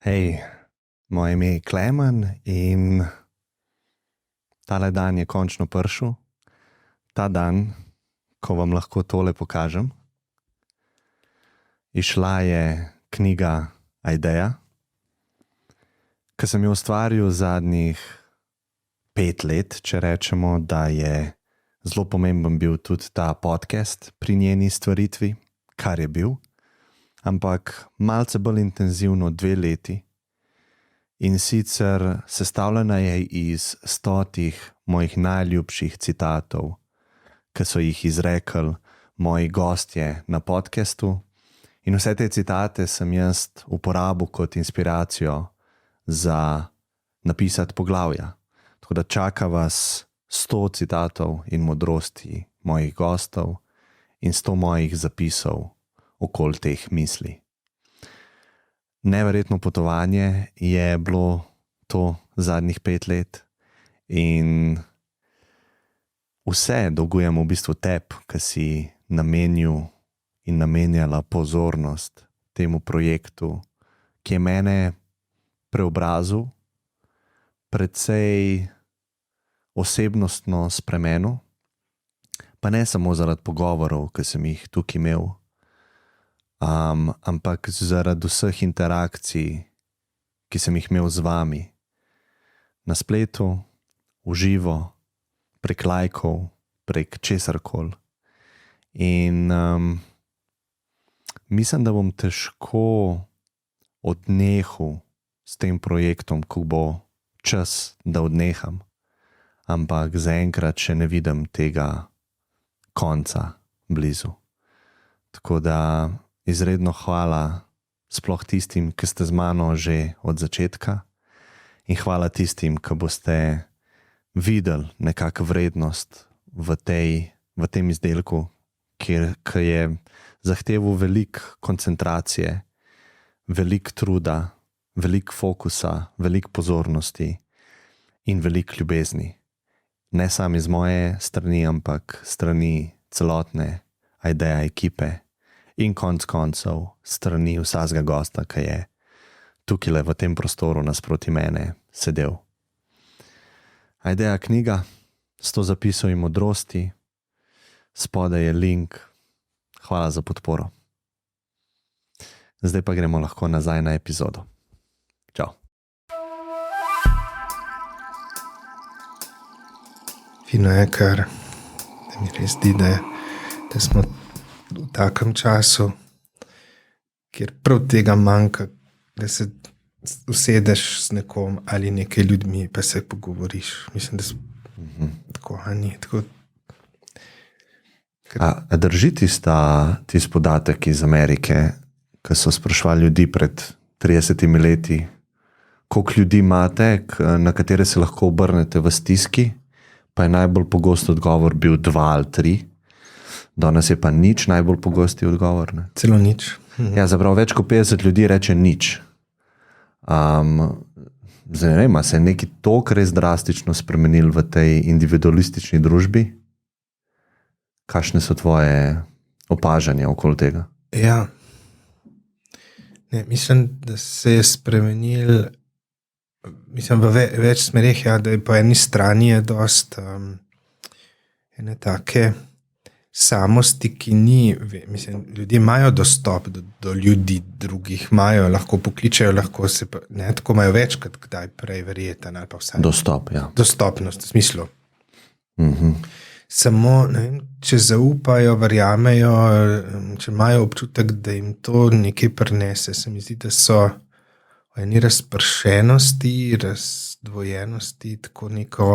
Hej, moje ime je Klemen in tale dan je končno prišel. Ta dan, ko vam lahko tole pokažem. Izšla je knjiga Aideja, ki sem jo ustvaril zadnjih 5 let, če rečemo, da je zelo pomemben bil tudi ta podcast pri njeni stvaritvi, kar je bil. Ampak malce bolj intenzivno 2 leti. In sicer sestavljena je iz 100 mojih najljubših citatov, ki so jih izrekli moji gostje na podcastu. In vse te citate sem jaz uporabil kot inspiracijo za napisati poglavja. Tako da čaka vas 100 citatov in modrosti mojih gostov in 100 mojih zapisov okoli teh misli. Neverjetno potovanje je bilo to zadnjih 5 let in vse dolgujem v bistvu tebi, ki si namenil in namenjala pozornost temu projektu, ki je mene preobrazil, precej osebnostno spremenil, pa ne samo zaradi pogovorov, ki sem jih tukaj imel, ampak zaradi vseh interakcij, ki sem jih imel z vami, na spletu, v živo, prek lajkov, prek česarkoli. In mislim, da bom težko odnehal s tem projektom, ko bo čas, da odneham, ampak zaenkrat še ne vidim tega konca blizu. Tako da izredno hvala sploh tistim, ki ste z mano že od začetka, in hvala tistim, ki boste videli nekako vrednost v tem izdelku, ki je zahteval veliko koncentracije, veliko truda, veliko fokusa, veliko pozornosti in veliko ljubezni. Ne samo iz moje strani, ampak strani celotne Aideja ekipe in konec koncev strani vsakega gosta, ki je tukaj v tem prostoru nasproti mene sedel. Aideja knjiga, 100 zapisov in modrosti, spodaj je link. Hvala za podporo. Zdaj pa gremo lahko nazaj na epizodo. Čau. Fino je, ker mi res zdi, da smo v takem času, kjer prav tega manjka, da se usedeš z nekom ali nekaj ljudmi, pa se pogovoriš. Mislim, da tako, ni tako. A drži tisti podatek iz Amerike, ki so sprašvali ljudi pred 30 leti, koliko ljudi imate, na katere se lahko obrnete v stiski, pa je najbolj pogost odgovor bil 2 ali 3. Danes je pa nič najbolj pogosti odgovor. Ne? Celo nič. Ja, zapravo več kot 50 ljudi reče nič. Zdaj ne vem, se je nekaj toliko res drastično spremenil v tej individualistični družbi? Kakšne so tvoje opažanja okoli tega? Ja. Ne, mislim, da se je spremenil v več smerih, ja, da je po eni strani je dost ene take samosti, ki ni, mislim, ljudje imajo dostop do ljudi drugih, imajo, lahko pokličejo, lahko se pa, ne, tako imajo več, kot kdaj prej verjeten, ali pa vsaj. Dostop, ja. Dostopnost, v smislu. Samo, ne vem, če zaupajo, verjamejo, če imajo občutek, da jim to nekaj prinese, se mi zdi, da so v eni razpršenosti, razdvojenosti, tako neko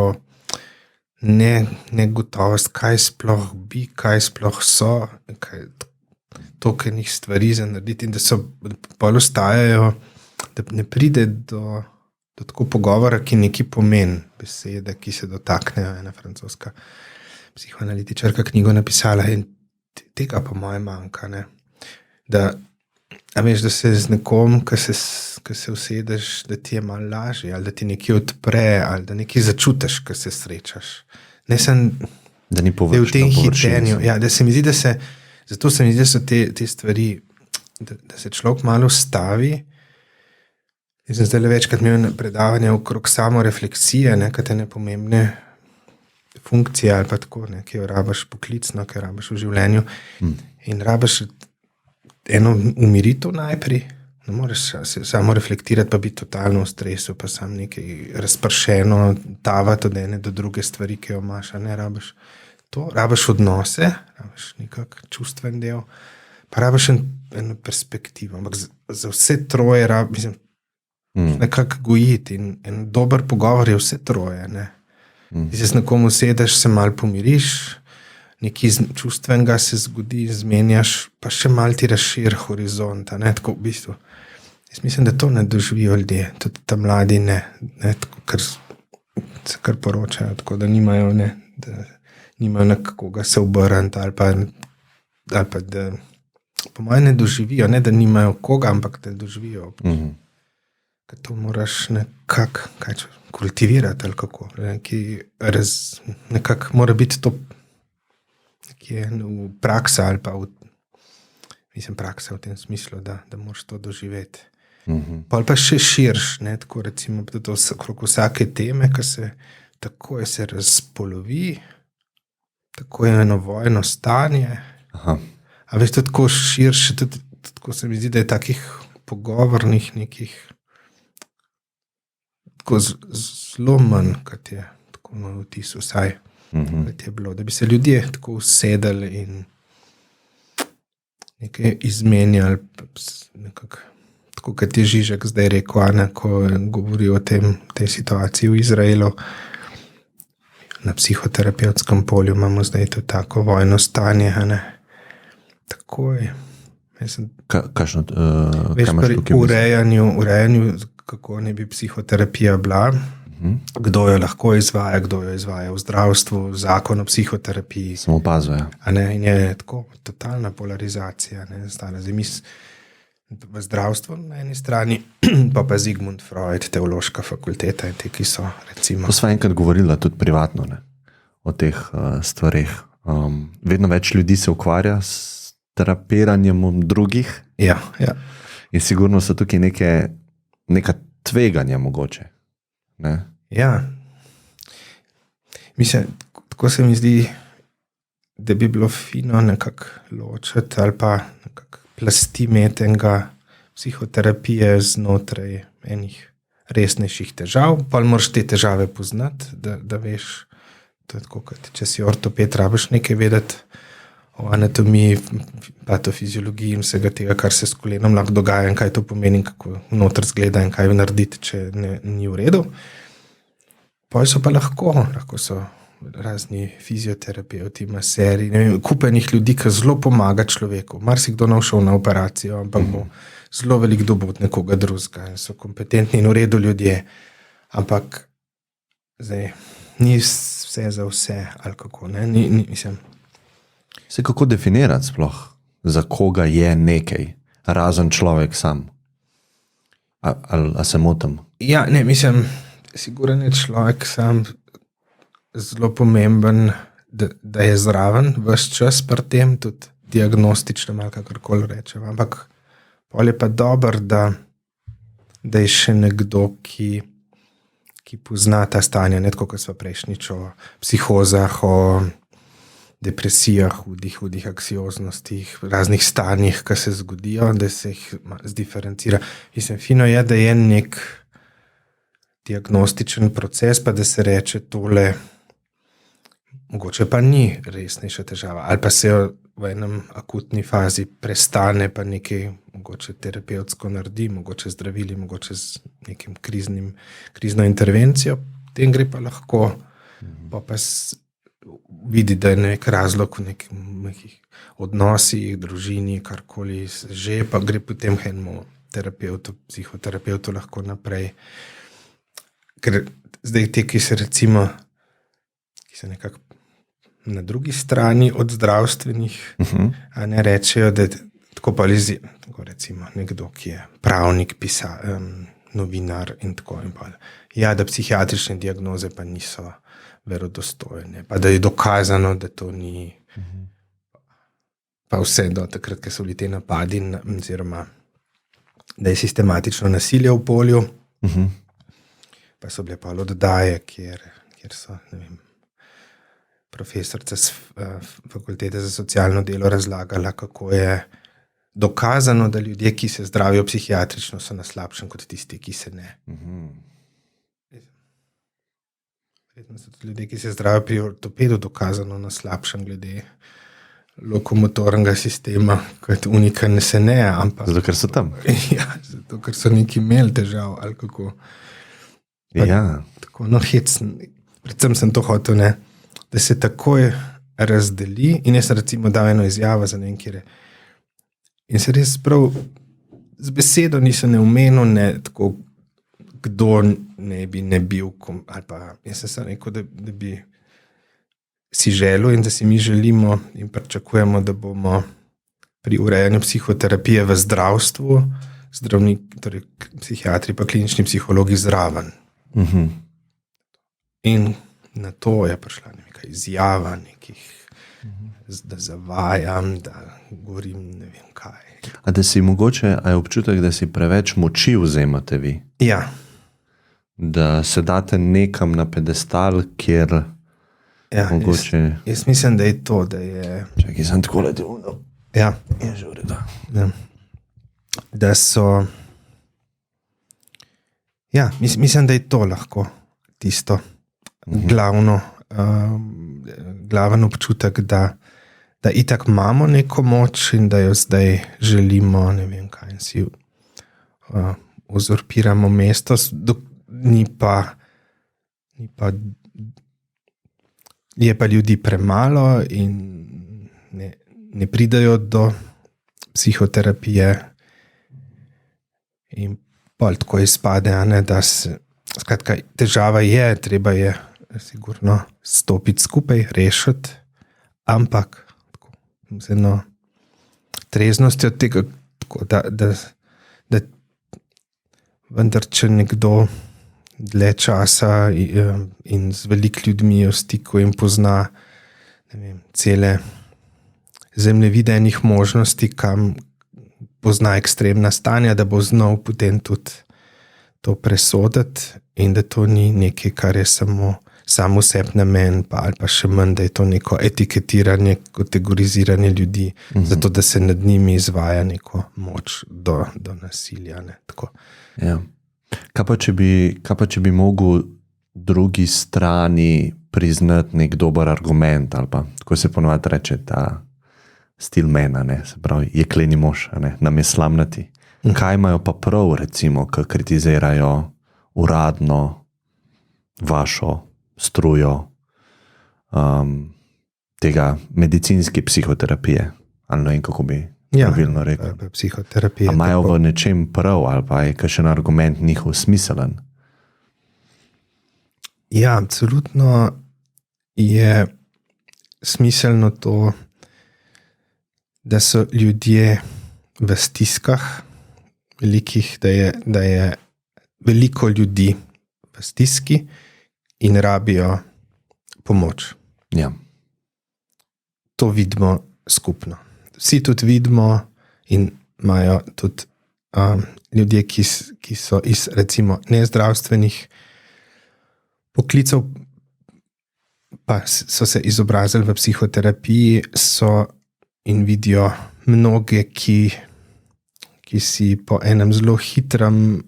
negotovost, kaj sploh bi, kaj sploh so, toliko enih stvari za narediti, in da so bolj ostajajo, da ne pride do tako pogovora, ki nekaj pomeni, besede, ki se dotaknejo. Ena francoska psihoanalitičarka knjigo napisala in tega po moje manjka, ne. Da, a veš, da se z nekom, ko se usedeš, da ti je malo lažje, ali da ti nekaj odpre, ali da nekaj začutiš, ko se srečaš. Ne sem, da ni v tem hitenju. Ja, da se mi zdi, zato se mi zdi, da so te stvari, da se človek malo ustavi Jaz sem zdaj večkrat imel predavanje okrog samorefleksije, nekaj nepomembne funkcije ali pa tako, ne, ki jo rabiš poklicno, ki jo rabiš v življenju. In rabiš eno umiritev najprej, ne moreš se samo reflektirati, pa biti totalno v stresu, pa sam nekaj razpršeno, tavati od ene do druge stvari, ki jo imaš, a ne rabiš to, rabiš odnose, rabiš nekak čustven del, pa rabiš eno perspektivo, ampak za vse troje rabiš nekako gojiti in en dober pogovor je vse troje, ne. Ti se s nekomu sedeš, se malo pomiriš, nekaj čustvenega se zgodi, zmenjaš, pa še malo ti razširi horizont, ne, tako v bistvu. Jaz mislim, da to ne doživijo ljudje, tudi ta mladi ne, tako, ker se kar poročajo, tako da nimajo, ne, da nimajo na koga se obrniti ali pa da po mojem ne doživijo, ne da nimajo koga, ampak da doživijo. Ker to moraš nekako kultivirati ali kako, nekako mora biti to nekje v praksa ali pa praksa v tem smislu, da moraš to doživeti. Pa še širš, ne, tako recimo tudi okrog vsake teme, ki se takoj se razpolovi, tako je eno vojno stanje. A veš, tudi tako širše, tudi tako se mi zdi, da je takih pogovornih nekih tako zelo manj, kot je tako moj vtis vsaj, kot je bilo, da bi se ljudje tako usedali in nekaj izmenjali, nekako, tako kot je Žižek zdaj rekel, Ana, ko govori o tej situaciji v Izraelu. Na psihoterapevtskem polju imamo zdaj to tako vojno stanje, ne. Tako je. Kakšno, veš, pri urejanju, kako ne bi psihoterapija bila, kdo jo lahko izvaja, kdo jo izvaja v zdravstvu, zakon o psihoterapiji. Samo opazuje. In je tako totalna polarizacija, ne, stane. Zdaj v zdravstvu na eni strani, pa Sigmund Freud, teološka fakulteta in te, ki so recimo. To sva enkrat govorila tudi privatno, ne, o teh stvareh. Vedno več ljudi se ukvarja s terapiranjem drugih. Ja. In sigurno so tukaj neka tveganja mogoče. Ne? Ja. Mislim, tako se mi zdi, da bi bilo fino nekako ločiti ali pa nekako plasti metenga psihoterapije znotraj enih resnejših težav, pa moraš te težave poznati, da veš, to je tako, kot če si ortoped, rabiš nekaj vedeti o anatomiji, patofiziologiji in vsega tega, kar se s kolenom lahko dogaja in kaj to pomeni, kako noter zgleda in kaj narediti, če ni v redu. Potem so pa lahko so razni fizioterapeuti, maseri, kupenih ljudi, ki zelo pomaga človeku. Marsikdo ne šel na operacijo, ampak bo zelo veliko bo od nekoga drugega in so kompetentni in v redu ljudje. Ampak zdaj ni vse za vse, ali kako, ne? Mislim. Se kako definirati sploh, za koga je nekaj, razen človek sam? A se motim? Ja, ne, mislim, sigurno je človek sam zelo pomemben, da je zraven ves čas pri tem, tudi diagnostično, malo kakorkoli rečem. Ampak pol je pa dobro, da je še nekdo, ki pozna ta stanja, ne tako, kot sva prejšnjič o psihozah, o depresijah, hudih anksioznostih, raznih stanjih, ki se zgodijo, da se jih zdiferencira. Mislim, fino je, da je nek diagnostičen proces, pa da se reče tole, mogoče pa ni resnejša težava, ali pa se v enem akutni fazi prestane, pa nekaj mogoče terapevtsko naredi, mogoče zdravili, mogoče z nekim krizno intervencijo, tem gre pa lahko, pa vidi, da je nek razlog v nekih odnosih, družini, karkoli že, pa gre potem enemu terapeutu, psihoterapeutu lahko naprej. Ker zdaj te, ki se recimo, ki se nekako na drugi strani od zdravstvenih, a ne rečejo, da tako tako recimo nekdo, ki je pravnik, novinar in tako in pa. Ja, da psihiatrične diagnoze pa niso verodostojne, pa da je dokazano, da to ni. Pa vse do takrat, ko so bili te napadi, oziroma da je sistematično nasilje v polju. Mhm. Pa so bile pa oddaje, kjer so, ne vem, profesorica z fakultete za socialno delo razlagala, kako je dokazano, da ljudje, ki se zdravijo psihiatrično, so na slabšem kot tisti, ki se ne. Verjetno so tudi ljudje, ki se zdravijo pri ortopedu, dokazano na slabšem glede lokomotornega sistema, kot unika ne se ne, ampak... Zato, ker so tam. Ja, zato, ker so neki imeli težav, ali kako. Ja. Tako, no, hecen. Predvsem sem to hotel, ne, da se takoj razdeli in jaz recimo dal eno izjavo za nekaj. In se res prav z besedo nisem ne omenil, ne tako, kdo ne bi ne bil, ali pa jaz sem rekel, da bi si želel in da si mi želimo in pričakujemo, da bomo pri urejanju psihoterapije v zdravstvu, torej psihiatri pa klinični psihologi zraven. In na to je prišla neka izjava nekih, da zavajam, da govorim ne vem kaj. A da si mogoče, a je občutek, da si preveč moči vzemate vi? Ja. Da se date nekam na pedestal, kjer Ja, mogoče... Jaz mislim, da je to, da je... Čakaj, sem tako ledil. Ja. Je že v redu. Ja. Da so... Ja, mislim, da je to lahko tisto glaven občutek, da itak imamo neko moč in da jo zdaj želimo, ne vem kaj, in si uzurpiramo mesto, je pa ljudi premalo in ne pridajo do psihoterapije in pol tako izpade, ne, da se, skratka, težava je, treba je sigurno stopiti skupaj, rešiti, ampak tako, z eno treznostjo tega, tako, da vendar, če nekdo dlje časa in z veliko ljudmi v stiku in pozna, ne vem, cele zemljevide enih možnosti, kam pozna ekstremna stanja, da bo znal potem tudi to presoditi in da to ni nekaj, kar je samo sebi namen, ali pa še manj, da je to neko etiketiranje, kategoriziranje ljudi, zato da se nad njimi izvaja neko moč do nasilja. Ne, tako. Ja. Kaj pa, če bi mogel drugi strani priznati nek dober argument, ali pa, tako se ponovadi reče, ta stil mena, ne, se pravi, jekleni mož, ne, nam je slamnati. Kaj imajo pa prav, recimo, ko kritizirajo uradno vašo strujo tega medicinske psihoterapije, ali ne vem, kako bi pravilno rekel. Psihoterapije. Imajo v nečem prav, ali pa je kakšen argument njihov smiselen? Ja, absolutno je smiselno to, da so ljudje v stiskah velikih, da je veliko ljudi v stiski in rabijo pomoč. Ja. To vidimo skupno. Vsi tudi vidimo in imajo tudi ljudje, ki so iz recimo nezdravstvenih poklicev, pa so se izobrazili v psihoterapiji, so in vidijo mnoge, ki si po enem zelo hitrem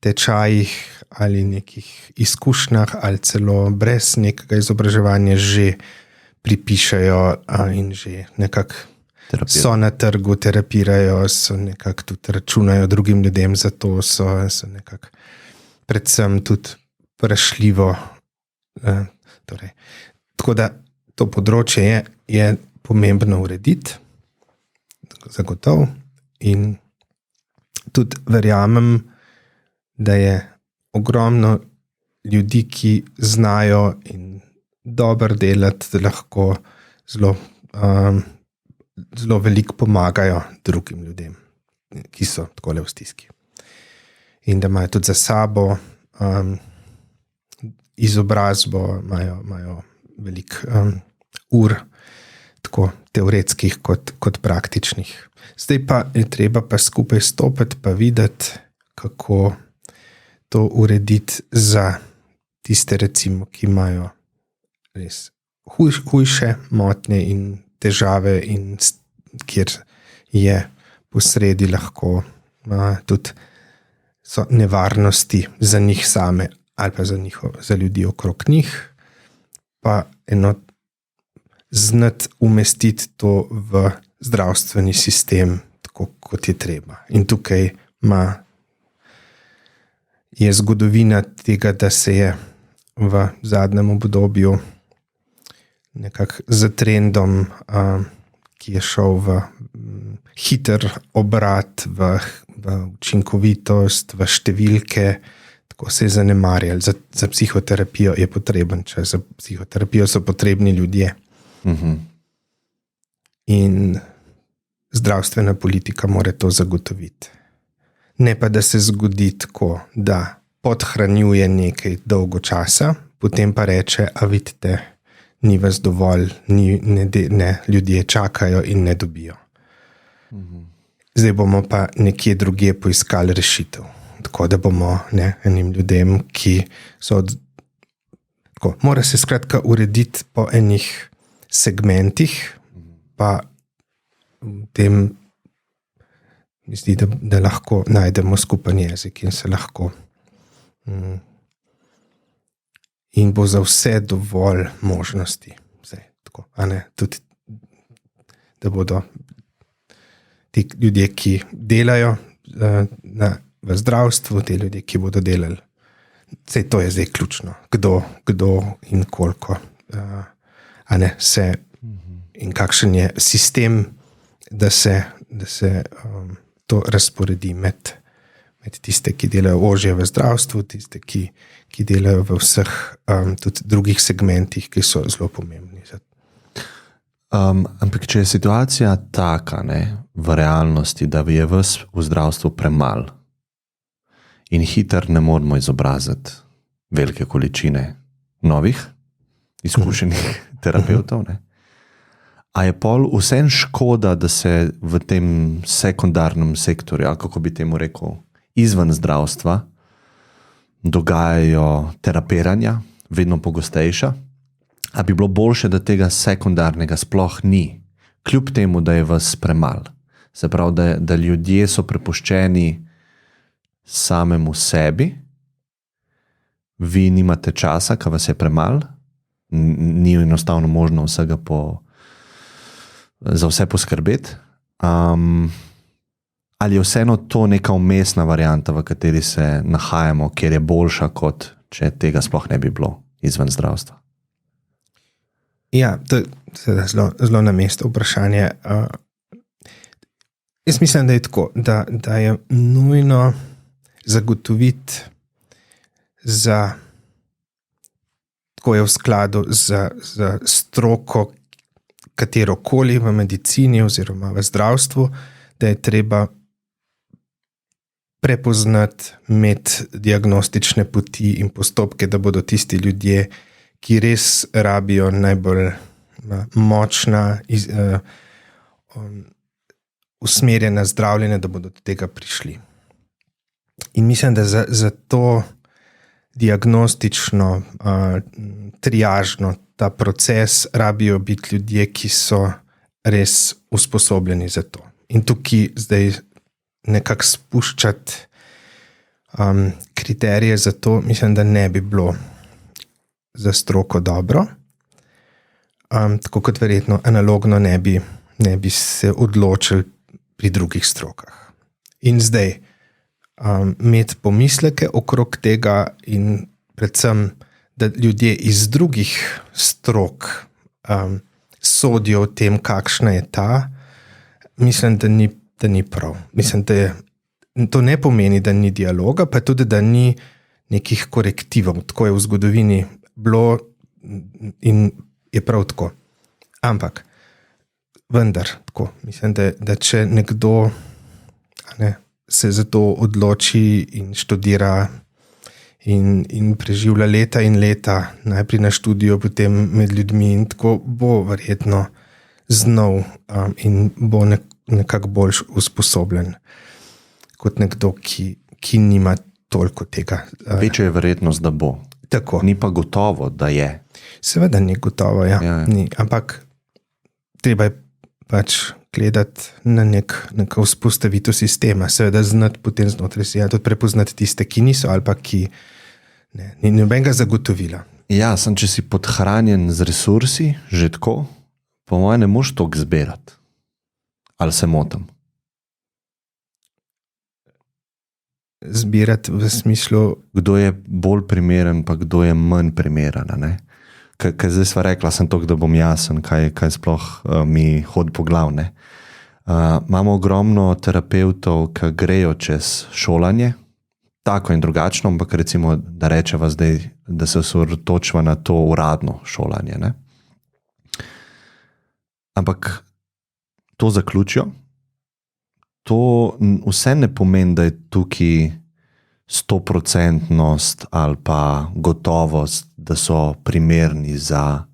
tečajih ali nekih izkušnjah ali celo brez nekega izobraževanja že pripišajo in že nekako so na trgu, terapirajo, so nekako tudi računajo drugim ljudem, zato so nekako predvsem tudi vprašljivo. Torej. Tako da to področje je pomembno urediti, zagotovo, in tudi verjamem, da je ogromno ljudi, ki znajo in dobro delati, da lahko zelo veliko pomagajo drugim ljudem, ki so takole v stiski. In da imajo tudi za sabo izobrazbo, imajo veliko ur tako teoretskih kot praktičnih. Zdaj pa je treba pa skupaj stopiti pa videti, kako to urediti za tiste, recimo, ki imajo res hujše motnje in težave in kjer je posredi lahko tudi so nevarnosti za njih same ali pa za ljudi okrog njih, pa znati umestiti to v zdravstveni sistem tako, kot je treba. In tukaj je zgodovina tega, da se je v zadnjem obdobju nekako za trendom, ki je šel v hiter obrat, v učinkovitost, v številke, tako se je zanemarjali. Za psihoterapijo je potreben čas, za psihoterapijo so potrebni ljudje. In zdravstvena politika mora to zagotoviti. Ne pa, da se zgodi tako, da podhranjuje nekaj dolgo časa, potem pa reče, a vidite, ni vas dovolj, ne, ljudje čakajo in ne dobijo. Zdaj bomo pa nekje drugje poiskali rešitev. Tako da bomo enim ljudem, ki so tako, mora se skratka urediti po enih segmentih, pa v tem misli, da lahko najdemo skupen jezik in se lahko in bo za vse dovolj možnosti. Zdaj, tako, tudi, da bodo ti ljudje, ki delajo v zdravstvu, ti ljudje, ki bodo delali. Sej to je zdaj ključno. Kdo in koliko in kakšen je sistem, da se to razporedi med tiste, ki delajo ožje v zdravstvu, tiste, ki delajo v vseh tudi drugih segmentih, ki so zelo pomembni. Ampak če je situacija taka, v realnosti, da je vas v zdravstvu premalo in hiter ne moramo izobraziti velike količine novih izkušenih terapevtov, a je pol vsem škoda, da se v tem sekundarnem sektorju, ali kako bi temu rekel, izven zdravstva, dogajajo terapiranja, vedno pogostejša, a bi bilo boljše, da tega sekundarnega sploh ni, kljub temu, da je vas premalo. Se pravi, da ljudje so prepuščeni samemu sebi, vi nimate časa, ker vas je premalo, ni enostavno možno vsega za vse poskrbeti. Ali je vseeno to neka umestna varianta, v kateri se nahajamo, kjer je boljša, kot če tega sploh ne bi bilo izven zdravstva? Ja, to je zelo na mestu vprašanje. Jaz mislim, da je tako, da je nujno zagotoviti tako je v skladu z stroko katerokoli v medicini oziroma v zdravstvu, da je treba prepoznati med diagnostične poti in postopke, da bodo tisti ljudje, ki res rabijo najbolj močna, usmerjena zdravljenje, da bodo do tega prišli. In mislim, da za to diagnostično, triažno, ta proces rabijo biti ljudje, ki so res usposobljeni za to. In tukaj zdaj nekako spuščati kriterije za to, mislim, da ne bi bilo za stroko dobro. Tako kot verjetno analogno ne bi se odločili pri drugih strokah. In zdaj imeti pomisleke okrog tega in predvsem, da ljudje iz drugih strok sodijo o tem, kakšna je ta, mislim, da ni prav. Mislim, da to ne pomeni, da ni dialoga, pa tudi, da ni nekih korektivov. Tako je v zgodovini bilo in je prav tako. Ampak vendar tako, mislim, da če nekdo se za to odloči in študira in preživlja leta in leta, najprej na študiju, potem med ljudmi in tako bo verjetno znov in bo nekako bolj usposobljen kot nekdo, ki nima toliko tega. Večja je verjetnost, da bo. Tako. Ni pa gotovo, da je. Seveda ni gotovo, ja. Ni. Ampak treba je pač gledati na neko vzpostavitev sistema, seveda znati potem znotraj si, tudi prepoznati tiste, ki niso ali pa ki ni nobenega zagotovila. Ja, če si podhranjen z resursi, že tako, po mojem ne moš toliko zbirati. Ali se motim? Zbirati v smislu... Kdo je bolj primeren, pa kdo je manj primeren, ne? Kaj zdaj sva rekla, sem to, da bom jasen, kaj sploh mi hodi po glav, ne? Imamo ogromno terapevtov, ki grejo čez šolanje, tako in drugačno, ampak recimo, da rečeva zdaj, da se osredotočiva na to uradno šolanje, ne? Ampak to zaključijo. To vse ne pomeni, da je tukaj 100% ali pa gotovost, da so primerni za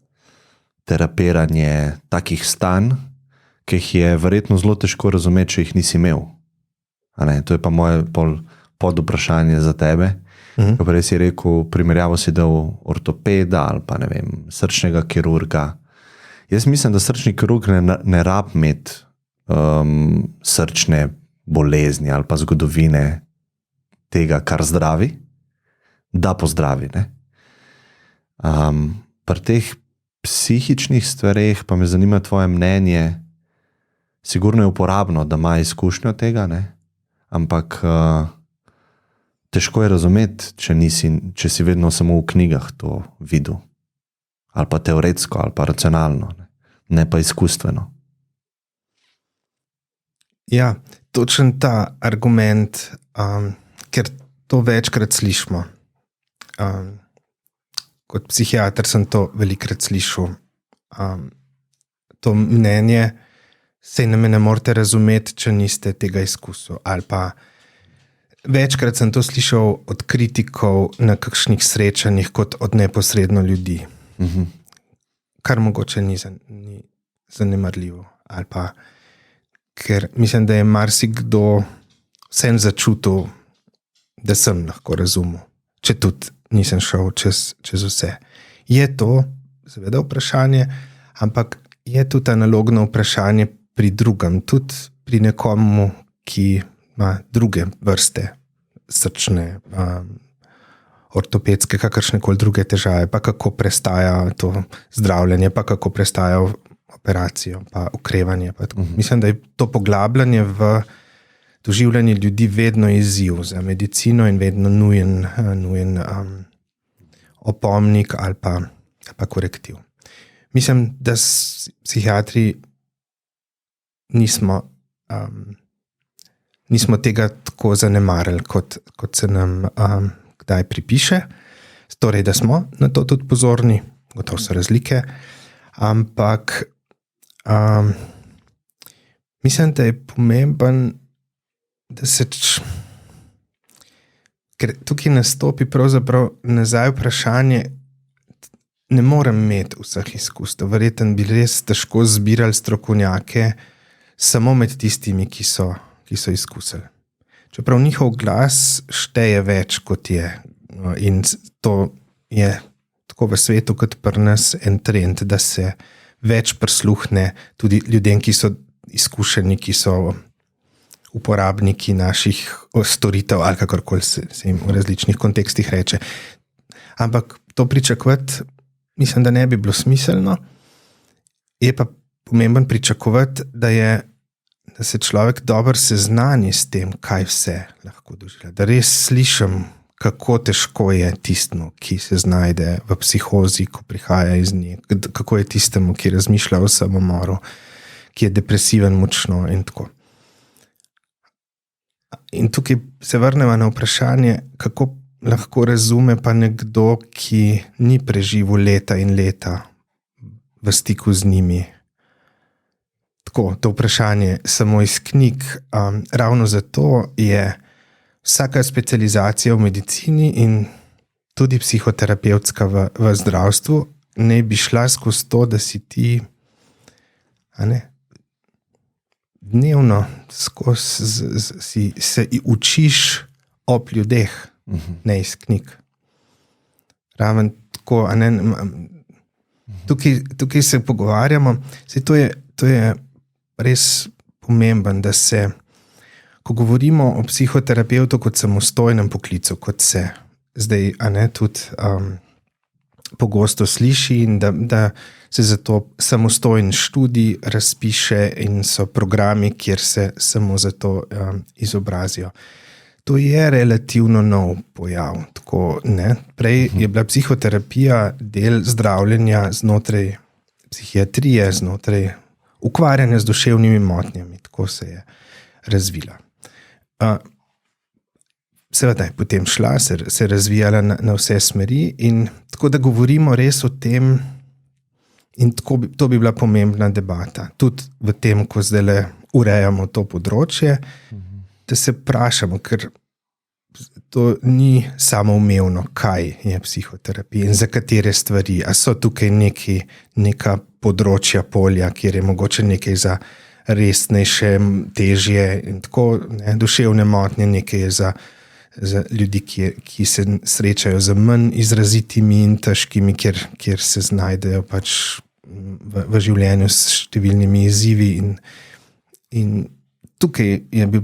terapiranje takih stanj, ki jih je verjetno zelo težko razumeti, če jih nisi imel. To je pa moje podvprašanje za tebe. Ko prej si rekel, primerjavo si dal ortopeda ali pa ne vem, srčnega kirurga. Jaz mislim, da srčni kirurg ne rab imeti srčne bolezni ali pa zgodovine tega, kar zdravi, da pozdravi. Pri teh psihičnih stvareh pa me zanima tvoje mnenje. Sigurno je uporabno, da ima izkušnjo tega, ne? Ampak težko je razumeti, če si vedno samo v knjigah to videl. Ali pa teoretsko, ali pa racionalno, ne pa izkustveno. Ja, točen ta argument, ker to večkrat slišimo. Kot psihiater sem to velikrat slišal. To mnenje se ne morete razumeti, če niste tega izkusil. Ali pa večkrat sem to slišal od kritikov na kakšnih srečanjih kot od neposredno ljudi. Kar mogoče ni zanemarljivo. Ali pa ker mislim, da je marsikdo vsem začutil, da sem lahko razumel, če tudi nisem šel čez vse. Je to seveda vprašanje, ampak je tudi analogno vprašanje pri drugem, tudi pri nekomu, ki ima druge vrste srčne, ortopedske, kakršnekoli druge težave, pa kako prestaja to zdravljenje, pa kako prestaja operacijo, pa okrevanje. Pa mislim, da je to poglabljanje v doživljanje ljudi vedno izziv za medicino in vedno nujen opomnik ali pa korektiv. Mislim, da psihiatri nismo tega tako zanemarili, kot se nam kdaj pripiše. Torej, da smo na to tudi pozorni, gotovo so razlike, ampak mislim, da je pomemben, da se ker tukaj nastopi pravzaprav nazaj vprašanje, ne morem imeti vseh izkustev. Verjetno bi res težko zbirali strokovnjake samo med tistimi, ki so izkusili. Čeprav njihov glas šteje več, kot je. In to je tako v svetu kot pri nas en trend, da se več prisluhne tudi ljudem, ki so izkušeni, ki so uporabniki naših storitev ali kakorkoli se jim v različnih kontekstih reče. Ampak to pričakovati, mislim, da ne bi bilo smiselno. Je pa pomemben pričakovati, da se človek dobro seznani s tem, kaj vse lahko doživlja. Da res slišim, kako težko je tistemu, ki se znajde v psihozi, ko prihaja iz nje, kako je tistemu, ki razmišlja o samomoru, ki je depresiven močno in tako. In tukaj se vrnemo na vprašanje, kako lahko razume pa nekdo, ki ni preživel leta in leta v stiku z njimi. Tako, to vprašanje samo iz knjig. Ravno zato je vsaka specializacija v medicini in tudi psihoterapevtska v zdravstvu ne bi šla skozi to, da si ti a ne, dnevno se učiš ob ljudeh, ne iz knjig. Raven tako, a ne, tukaj se pogovarjamo, to je res pomemben, da se, ko govorimo o psihoterapevtu kot samostojnem poklicu, kot se zdaj, a ne, tudi pogosto sliši in da se zato samostojen študij razpiše in so programi, kjer se samo zato izobrazijo. To je relativno nov pojav. Tako, ne? Prej je bila psihoterapija del zdravljenja znotraj psihiatrije, znotraj ukvarjanja z duševnimi motnjami. Tako se je razvila. Seveda je potem šla, se razvijala na vse smeri in tako da govorimo res o tem in to bi bila pomembna debata. Tudi v tem, ko zdaj urejamo to področje, da se vprašamo, ker to ni samoumevno, kaj je psihoterapija in za katere stvari. A so tukaj neka področja polja, kjer je mogoče nekaj za resnejše, težje in tako, ne, duševne motnje, nekaj je za ljudi, ki se srečajo z manj izrazitimi in težkimi, kjer se znajdejo pač v življenju s številnimi izzivi in tukaj je bil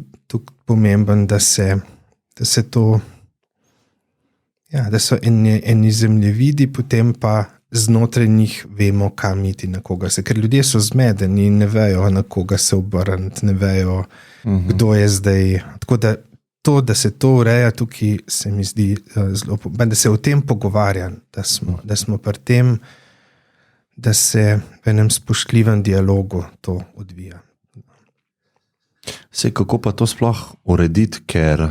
pomemben, da se to, ja, da so eni zemljevidi, potem pa znotraj njih vemo, kam iti, na koga se, ker ljudje so zmedeni in ne vejo, na koga se obrniti, ne vejo, kdo je zdaj. Tako da da se to ureja tukaj, se mi zdi zelo pomembno, da se o tem pogovarjam, da smo pri tem, da se v enem spoštljivem dialogu to odvija. Sej, kako pa to sploh urediti, ker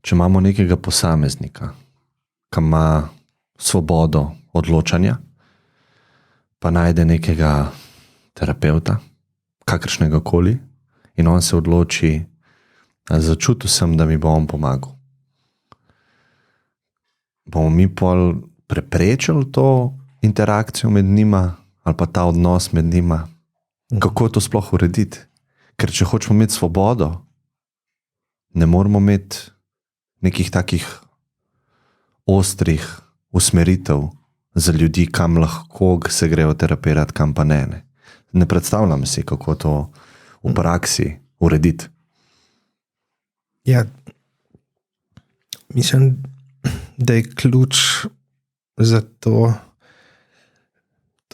če imamo nekega posameznika, ki ima svobodo odločanja, pa najde nekega terapeuta, kakršnega koli, in on se odloči, začutil sem, da mi bo on pomagal. Bomo mi pol preprečili to interakcijo med njima ali pa ta odnos med njima? Kako to sploh urediti? Ker če hočemo imeti svobodo, ne moramo imeti nekih takih ostrih usmeritev za ljudi, kam lahko se grejo terapirati, kam pa ne. Ne predstavljam si, kako to v praksi urediti. Ja, mislim, da je ključ za to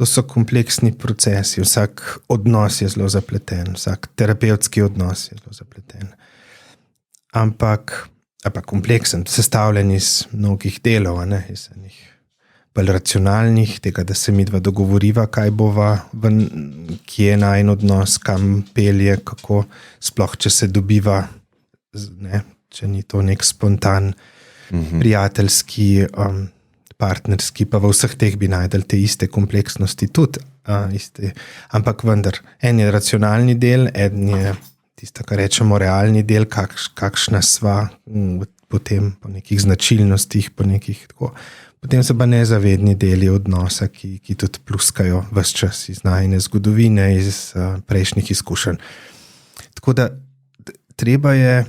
so kompleksni procesi, vsak odnos je zelo zapleten, vsak terapevtski odnos je zelo zapleten. Ampak kompleksen, sestavljen iz mnogih delov, ne, iz enih bolj racionalnih, tega, da se midva dogovoriva, kaj bova, kje je najin odnos, kam pelje, kako, sploh če se dobiva, ne, če ni to nek spontan, prijateljski, partnerski, pa v vseh teh bi najdel te iste kompleksnosti tudi, ampak vendar, en je racionalni del, en je tisto, kar rečemo realni del, kakšna sva, potem po nekih značilnostih, po nekih tako. Potem so pa nezavedni deli odnosa, ki tudi pluskajo ves čas iz najine zgodovine, iz prejšnjih izkušenj. Tako da treba je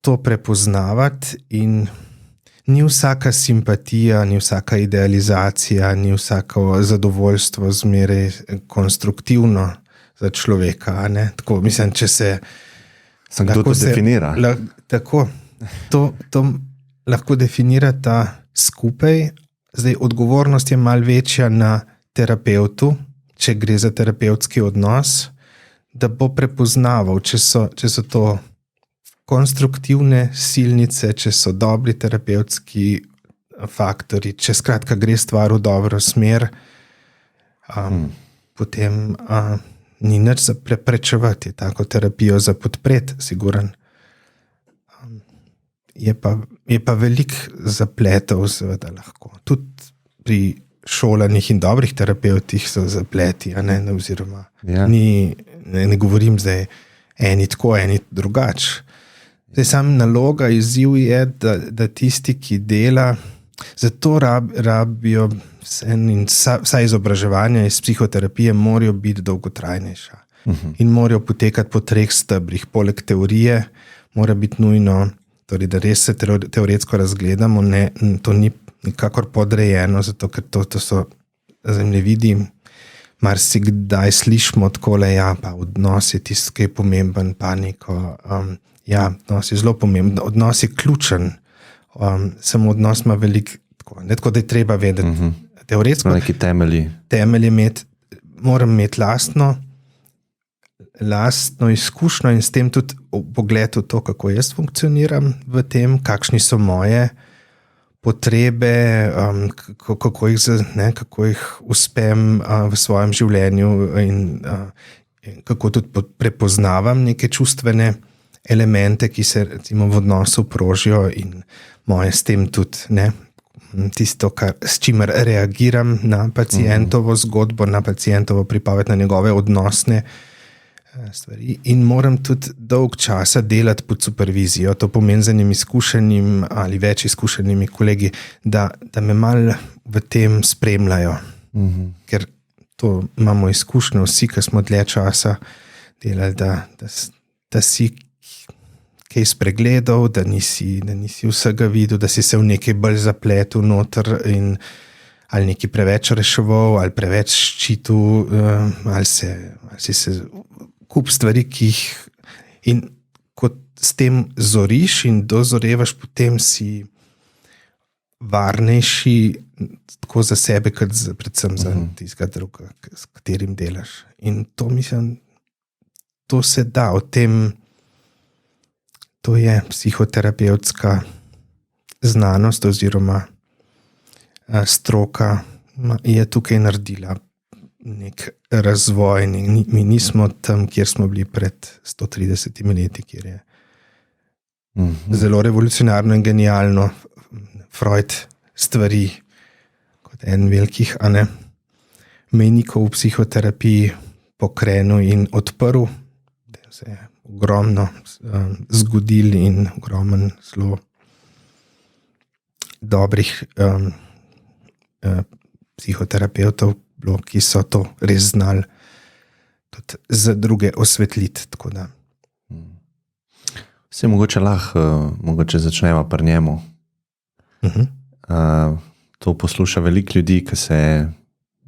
to prepoznavati in ni vsaka simpatija, ni vsaka idealizacija, ni vsako zadovoljstvo zmeraj konstruktivno za človeka, ne? Tako, mislim, če se... Kdo to definira? Tako, to lahko definirata skupaj. Zdaj, odgovornost je malo večja na terapevtu, če gre za terapevtski odnos, da bo prepoznaval, če so to konstruktivne silnice, če so dobri terapevtski faktori, če skratka gre stvar v dobro smer, potem ni nič za preprečevati, je tako terapijo za podpreti, siguren. Je pa veliko zapletov, seveda lahko. Tudi pri šolanih in dobrih terapevtih so zapleti, a ne, oziroma ne govorim zdaj eni tako, eni drugače. Zdaj, sam naloga, izziv je, da tisti, ki dela, Zato rabijo vsa izobraževanja iz psihoterapije morajo biti dolgotrajnejša. In morajo potekati po 3 stebrih. Poleg teorije mora biti nujno, torej, da res se teoretsko razgledamo, to ni nikakor podrejeno, zato ker to so zemljevidi. Marsikdaj slišimo takole, pa odnos je tisti, ki je pomemben, paniko. Odnos je zelo pomemben, odnos je ključen. Samo odnos ima veliko, tako da je treba vedeti. Teoretsko neki temelji imeti, moram imeti lastno izkušnjo in s tem tudi pogled v to, kako jaz funkcioniram v tem, kakšni so moje potrebe, kako jih uspem v svojem življenju in kako tudi prepoznavam neke čustvene elemente, ki se recimo v odnosu prožijo in moje s tem tudi tisto, s čimer reagiram na pacientovo zgodbo, na pacientovo pripoved, na njegove odnosne stvari. In moram tudi dolg časa delati pod supervizijo, to pomeni z enim izkušenim ali več izkušenimi kolegi, da me malo v tem spremljajo. Ker to imamo izkušnjo vsi, ki smo dlje časa delali, da si kaj spregledal, da nisi vsega videl, da si se v nekaj bolj zapletel noter in ali nekaj preveč reševal, ali preveč ščitil, ali si se kup stvari, ki jih in kot s tem zoriš in dozorevaš, potem si varnejši tako za sebe, kot predvsem za tistega druga, s katerim delaš. In to mislim, to se da, o tem to je psihoterapevtska znanost oziroma stroka je tukaj naredila nek razvoj. Mi nismo tam, kjer smo bili pred 130 leti, kjer je zelo revolucionarno in genialno Freud stvari kot en velikih mejnikov v psihoterapiji pokrenil in odprl, da se je ogromno zgodili in ogromen zelo dobrih psihoterapevtov, ki so to res znali tudi za druge osvetliti. Tako da. Vse mogoče začnemo pri njemu. To posluša veliko ljudi, ki se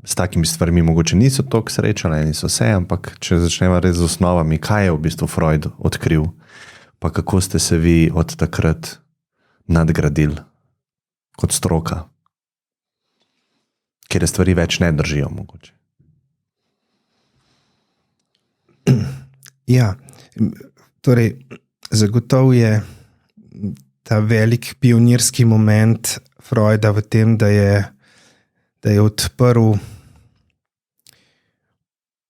s takimi stvarmi mogoče niso toliko srečali, niso vse, ampak če začnemo res z osnovami, kaj je v bistvu Freud odkril, pa kako ste se vi od takrat nadgradili kot stroka, kjer stvari več ne držijo mogoče. Ja, torej zagotovo je ta velik pionirski moment Freuda v tem, da je odprl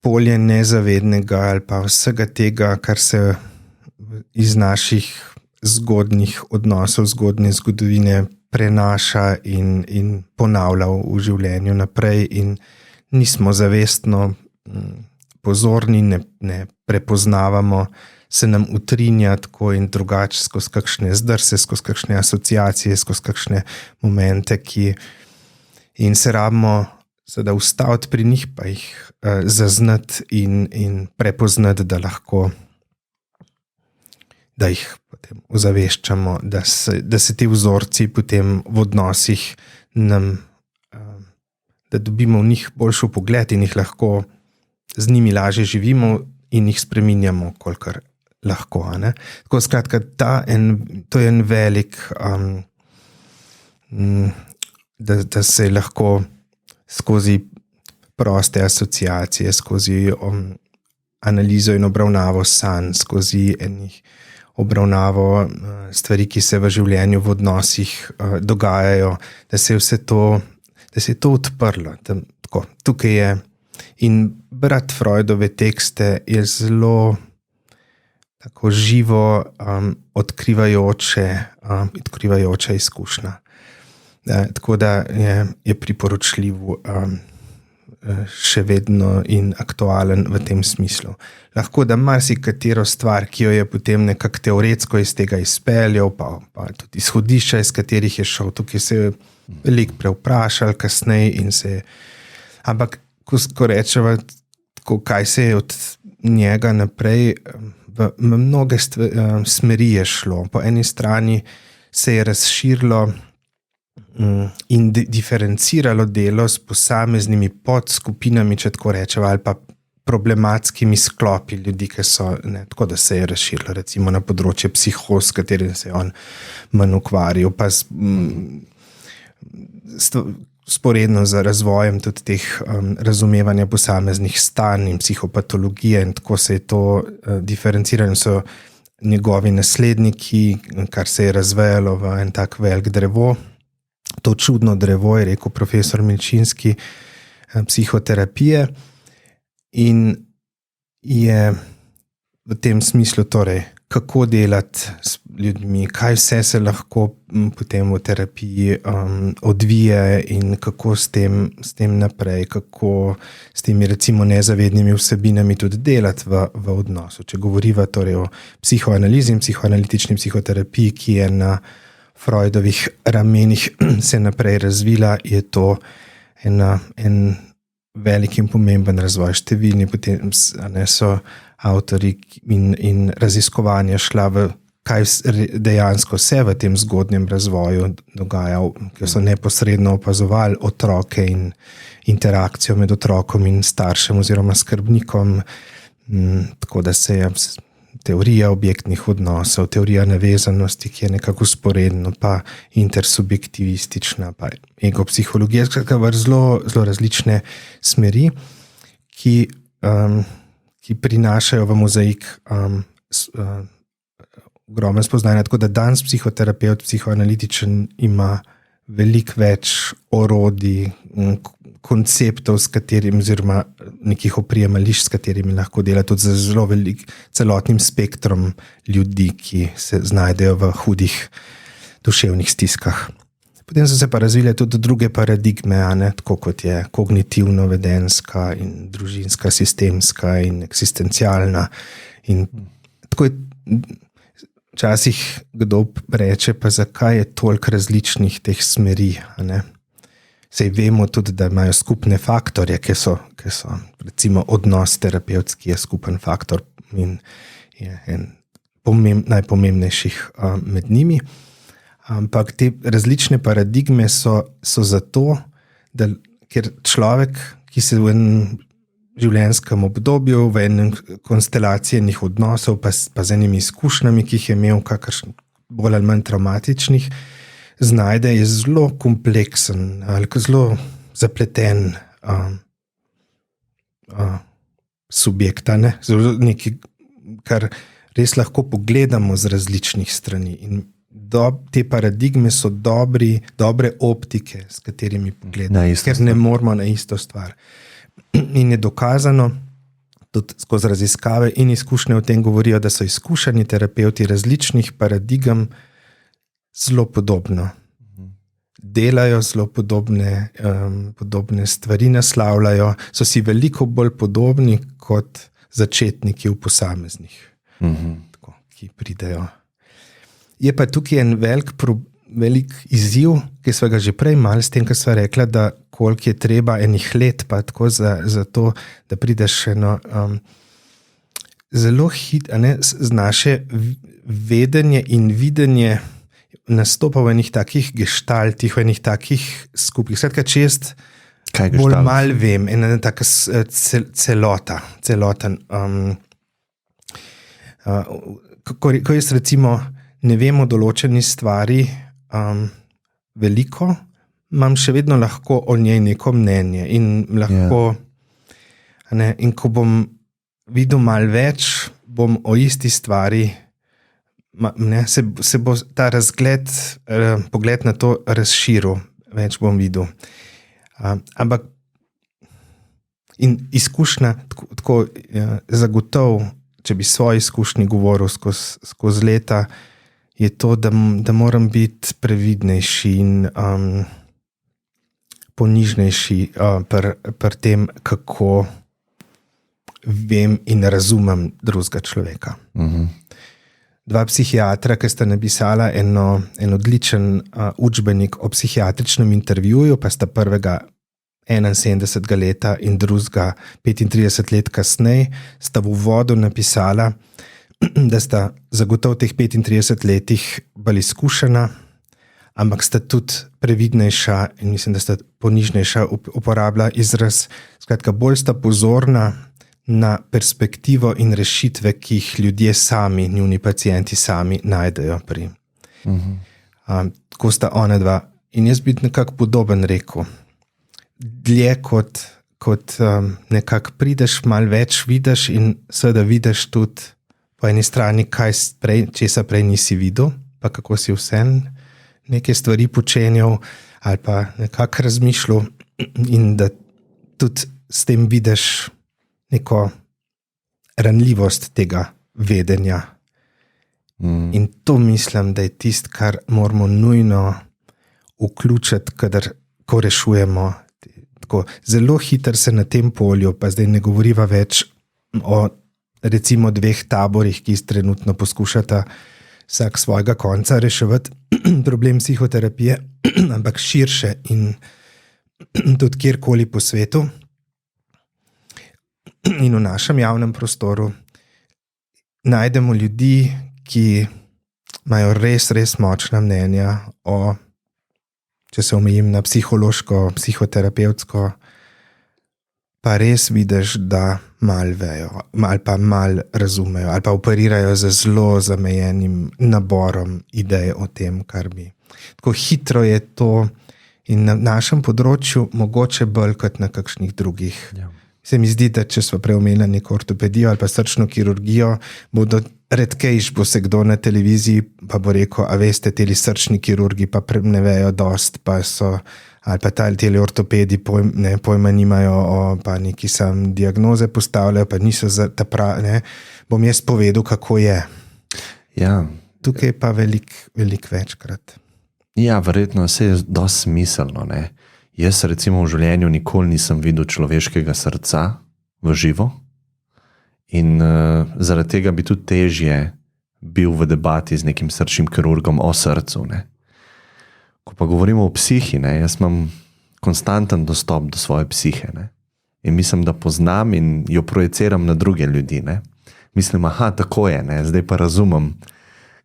polje nezavednega ali pa vsega tega, kar se iz naših zgodnjih odnosov, zgodnje zgodovine prenaša in ponavlja v življenju naprej in nismo zavestno pozorni, ne prepoznavamo, se nam utrinja tako in drugače skozi kakšne zdrse, skozi kakšne asociacije, skozi kakšne momente, in se rabimo seveda ustaviti pri njih, pa jih zaznati in prepoznati, da jih potem ozaveščamo, da se ti vzorci potem v odnosih nam, da dobimo v njih boljši pogled in jih lahko z njimi lažje živimo in jih spreminjamo, kolikor lahko. Tako skratka, to je en velik, da se lahko skozi proste asociacije, skozi analizo in obravnavo sanj, skozi obravnavo stvari, ki se v življenju, v odnosih dogajajo, da se je to odprlo. Tukaj je in brati Freudove tekste je zelo tako živo, odkrivajoča izkušnja. Tako da je priporočljiv še vedno in aktualen v tem smislu. Lahko da marsikatero stvar, ki jo je potem nekako teoretsko iz tega izpeljal, pa tudi izhodišča, iz katerih je šel, tukaj se je veliko prevprašal kasneje ampak ko rečeva, kaj se je od njega naprej, v mnoge smeri je šlo. Po eni strani se je razširilo in diferenciralo delo s posameznimi podskupinami, če tako rečeva, ali pa problematskimi sklopi ljudi, ki so, tako da se je razširilo, recimo na področje psihoz, s katerim se je on manj ukvarjal, pa sporedno z razvojem tudi teh razumevanja posameznih stanj in psihopatologije, in tako se je to diferenciralo, so njegovi nasledniki, kar se je razvejalo v en tak velik drevo. To čudno drevo, je rekel profesor Milčinski, psihoterapije, in je v tem smislu torej, kako delati s ljudmi, kaj vse se lahko potem v terapiji odvije in kako s tem naprej, kako s temi recimo nezavednimi vsebinami tudi delati v odnosu. Če govoriva torej o psihoanalizi in psihoanalitični psihoterapiji, ki je na Freudovih ramenih se naprej razvila, je to en velik in pomemben razvoj. Številni potem so avtori in raziskovanja šla v kaj dejansko se v tem zgodnjem razvoju dogaja, ki so neposredno opazovali otroke in interakcijo med otrokom in staršem oziroma skrbnikom, tako da se je teorija objektnih odnosov, teorija navezanosti, ki je nekako usporedno, pa intersubjektivistična, pa egopsihologija, skratka zelo, zelo različne smeri, ki prinašajo v mozaik ogromno spoznanja. Tako da danes psihoterapevt, psihoanalitičen ima veliko več orodij, konceptov, s katerimi, oziroma nekih oprijemališč, s katerimi lahko dela tudi z zelo celotnim spektrom ljudi, ki se znajdejo v hudih duševnih stiskah. Potem so se pa razvile tudi druge paradigme, tako kot je kognitivno-vedenska in družinska, sistemska in eksistencialna. In tako je včasih kdo reče, pa zakaj je toliko različnih teh smeri, Sej vemo tudi, da imajo skupne faktorje, ki so recimo odnos terapevtski je skupen faktor in je en najpomembnejših med njimi. Ampak te različne paradigme so zato, da ker človek, ki se v enem življenjskem obdobju, v enem konstelaciji enih odnosov, pa z enimi izkušnjami, ki jih je imel, kakršen bolj ali manj traumatičnih, znajde, je zelo kompleksen ali zelo zapleten subjekt, nekaj, kar res lahko pogledamo z različnih strani. In te paradigme so dobre optike, s katerimi pogledamo, ker ne moramo na isto stvar. In je dokazano, tudi skozi raziskave in izkušnje o tem govorijo, da so izkušeni terapevti različnih paradigem zelo podobno. Delajo zelo podobne stvari, naslavljajo, so si veliko bolj podobni kot začetniki v posameznih, tako, ki pridejo. Je pa tukaj en velik izziv, ki sva ga že prej malo s tem, kar sva rekla, da koliko je treba enih let pa tako za to, da prideš zelo z naše vedenje in videnje nastopa v enih takih geštaltih, v enih takih skupih. Skratka, če jaz bolj malo vem, ena taka celoten. Ko jaz recimo ne vem o določeni stvari veliko, imam še vedno lahko o njej neko mnenje in lahko, in ko bom videl malo več, bom o isti stvari, se bo ta pogled na to razširil, več bom videl. Ampak in izkušnja, tako zagotov, če bi svoji izkušnji govoril skozi leta, je to, da moram biti previdnejši in ponižnejši pri tem, kako vem in razumem drugega človeka. Dva psihiatra, ki sta napisala en odličen učbenik o psihiatričnem intervjuju, pa sta prvega 71 leta in drugega 35 let kasneje, sta v uvodu napisala, da sta zagotovo v teh 35 letih bolj izkušena, ampak sta tudi previdnejša in mislim, da sta ponižnejša, uporablja izraz. Skratka, bolj sta pozorna na perspektivo in rešitve, ki jih ljudje sami, njuni pacienti sami najdejo pri. Tako sta ona dva. In jaz bi nekako podoben rekel. Dlje kot nekako prideš, malo več vidiš in seveda vidiš tudi po eni strani, česa prej nisi videl, pa kako si vsem neke stvari počenjal ali pa nekako razmišljal in da tudi s tem vidiš neko ranljivost tega vedenja. In to mislim, da je tisto, kar moramo nujno vključiti, ko rešujemo. Tako, zelo hitro se na tem polju, pa zdaj ne govoriva več o recimo 2 taborih, ki trenutno poskušata vsak svojega konca reševati problem psihoterapije, ampak širše in tudi kjerkoli po svetu in v našem javnem prostoru najdemo ljudi, ki imajo res, res močna mnenja o, če se omejim na psihološko, psihoterapevtsko, pa res vidiš, da malo vejo, ali pa malo razumejo, ali pa operirajo z zelo zamejenim naborom idej o tem, kar bi. Tako hitro je to in na našem področju mogoče bolj kot na kakšnih drugih. Ja. Se mi zdi, da če smo prej omenili neko ortopedijo ali pa srčno kirurgijo, bodo redkejš bo se kdo na televiziji pa bo rekel, a veste, teli srčni kirurgi pa ne vejo dost, pa so, ali pa teli ortopedi pojma nimajo, pa neki sam diagnoze postavljajo, pa niso za ta prav, bom jaz povedal, kako je. Ja. Tukaj pa veliko večkrat. Ja, verjetno se je dosti smiselno, ne. Jaz recimo v življenju nikoli nisem videl človeškega srca v živo in zaradi tega bi tudi težje bil v debati z nekim srčnim kirurgom o srcu. Ne. Ko pa govorimo o psihi, jaz imam konstanten dostop do svoje psihe. Ne. In mislim, da poznam in jo projiciram na druge ljudi. Ne. Mislim, tako je, zdaj pa razumem,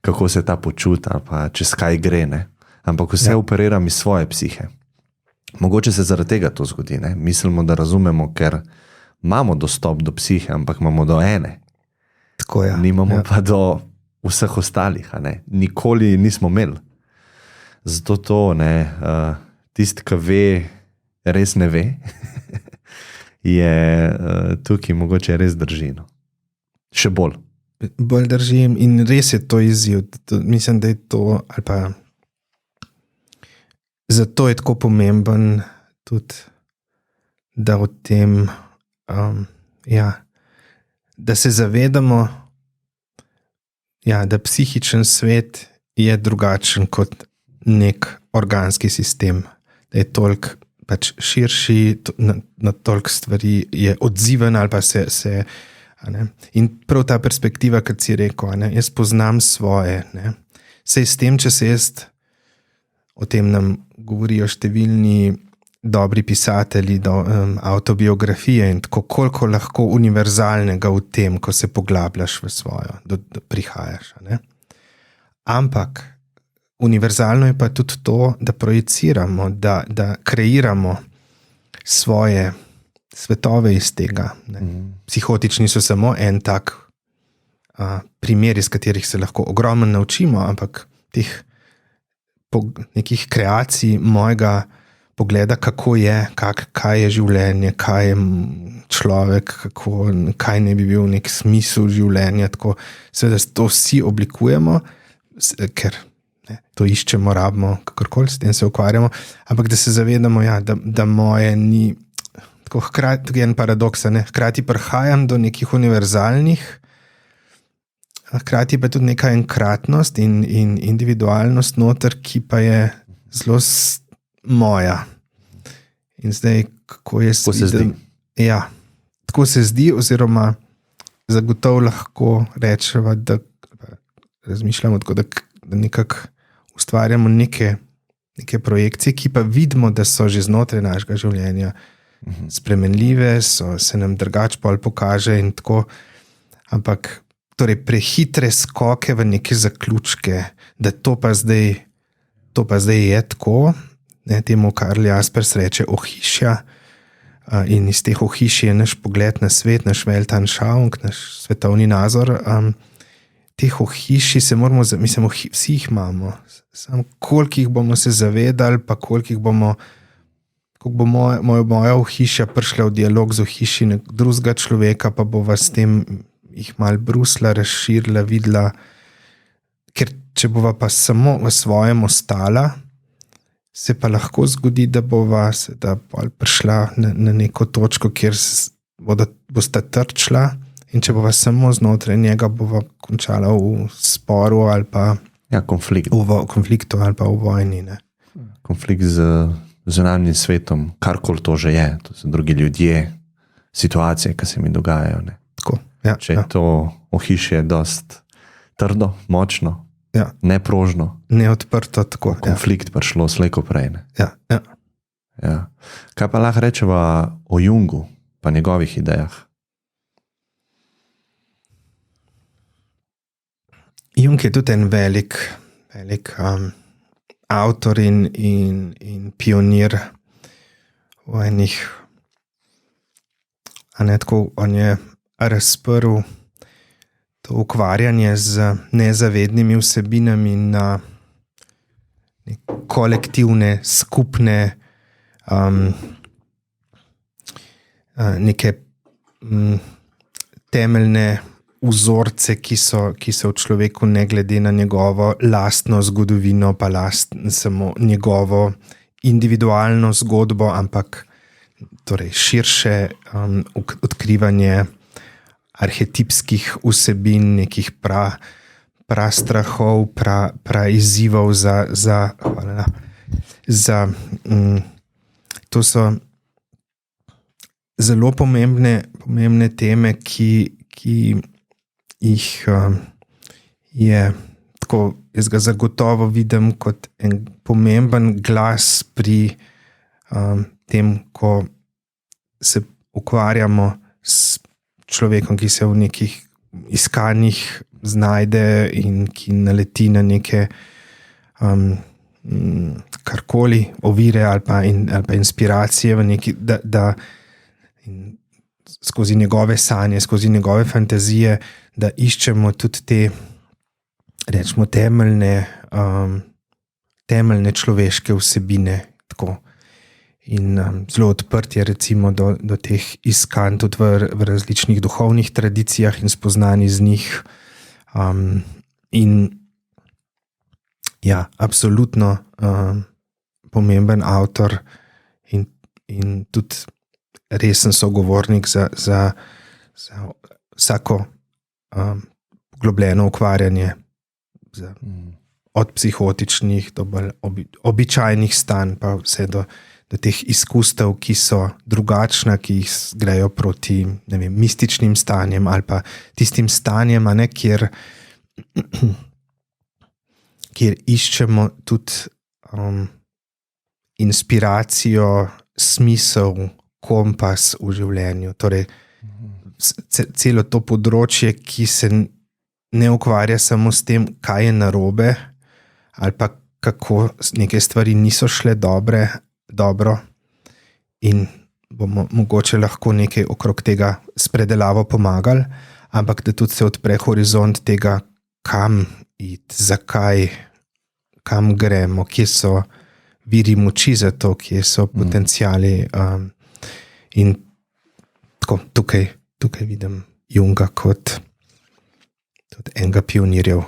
kako se ta počuti ali pa čez kaj gre. Ne. Ampak vse operiram iz svoje psihe. Mogoče se zaradi tega to zgodi. Ne? Mislimo, da razumemo, ker imamo dostop do psihe, ampak imamo do ene. Tako je. Nimamo pa do vseh ostalih. Nikoli nismo imeli. Zato to, tisti, ki ve, res ne ve, je tukaj mogoče res držino. Še bolj. Bolj držim in res je to izziv. Mislim, da je to, ali pa zato je tako pomemben tudi, da o tem, da se zavedamo, da psihičen svet je drugačen kot nek organski sistem, da je toliko pač širši, na toliko stvari je odziven ali pa se in prav ta perspektiva, kot si rekel, jaz poznam svoje, sej s tem, če se jaz, o tem nam govorijo številni dobri pisatelji, avtobiografije in tako, koliko lahko univerzalnega v tem, ko se poglabljaš v svojo, prihajaš. Ampak univerzalno je pa tudi to, da projiciramo, da kreiramo svoje svetove iz tega. Psihotični so samo en tak primer, iz katerih se lahko ogromno naučimo, ampak teh nekih kreacij mojega pogleda, kako je, kaj je življenje, kaj je človek, kaj ne bi bil nek smisel življenja. Tako, seveda to vsi oblikujemo, ker to iščemo, rabimo, kakorkoli s tem se ukvarjamo, ampak da se zavedamo, da moje ni, tako hkrati je en paradoks, hkrati prihajam do nekih univerzalnih, hkrati pa tudi neka enkratnost in individualnost noter, ki pa je zelo moja. In zdaj, kako jaz Tako se vidim, ja, tako se zdi, oziroma zagotovo lahko rečemo, da razmišljamo tako, da nekako ustvarjamo neke projekcije, ki pa vidimo, da so že znotraj našega življenja spremenljive, se nam drugače pol pokaže in tako, ampak torej prehitre skoke v neke zaključke, da to pa zdaj je tako, ne, temu Karl Jaspers reče ohišja, in iz teh ohišij je naš pogled na svet, naš Weltanschauung, naš svetovni nazor. Teh ohišij se moramo, mislim, vsi jih imamo, samo koliko jih bomo se zavedali, pa koliko bo moja ohišja prišla v dialog z ohišji drugega človeka, pa bova s tem jih malo brusla, razširila, videla, ker če bova pa samo v svojem ostala, se pa lahko zgodi, da bova prišla na neko točko, kjer bosta trčila, in če bova samo znotraj njega, bova končala v sporu ali pa konflikt. v konfliktu ali pa v vojni. Ne? Konflikt z zunanjim svetom, karkoli to že je, to so drugi ljudje, situacije, ki se mi dogajajo. Ne? Tako, ja, Če je to ohišje dost trdo, močno, neprožno, neodprto, tako. konflikt prišlo slejko prej. Ne? Ja. Kaj pa lahko rečeva o Jungu pa njegovih idejah? Jung je tudi en velik avtor in pionir v enih, on je razprl to ukvarjanje z nezavednimi vsebinami na kolektivne, skupne, neke temeljne vzorce, ki so v človeku, ne glede na njegovo lastno zgodovino, pa samo njegovo individualno zgodbo, ampak torej širše odkrivanje arhetipskih vsebin, nekih prastrahov, izzivov to so zelo pomembne teme, ki jih je tako, jaz ga zagotovo vidim kot en pomemben glas pri tem, ko se ukvarjamo s človekom, ki se v nekih iskanjih znajde in ki naleti na neke karkoli, ovire ali pa inspiracije v neki, da skozi njegove sanje, skozi njegove fantazije, da iščemo tudi te, rečemo, temeljne človeške vsebine, tako. In zelo odprt je recimo do teh iskanj tudi v različnih duhovnih tradicijah in spoznanj iz njih. In ja, absolutno pomemben avtor in tudi resen sogovornik za vsako poglobljeno ukvarjanje od psihotičnih do bolj običajnih stanj, pa vse do teh izkustev, ki so drugačna, ki jih grejo proti, ne vem, mističnim stanjem ali pa tistim stanjem, kjer iščemo tudi inspiracijo, smisel, kompas v življenju. Torej, celo to področje, ki se ne ukvarja samo s tem, kaj je narobe, ali pa kako neke stvari niso šle dobro in bomo mogoče lahko nekaj okrog tega s predelavo pomagali, ampak da tudi se odpre horizont tega, kam iti, zakaj, kam gremo, kje so viri moči za to, kje so potenciali, in tako, tukaj vidim Junga kot tudi enega pionirjev.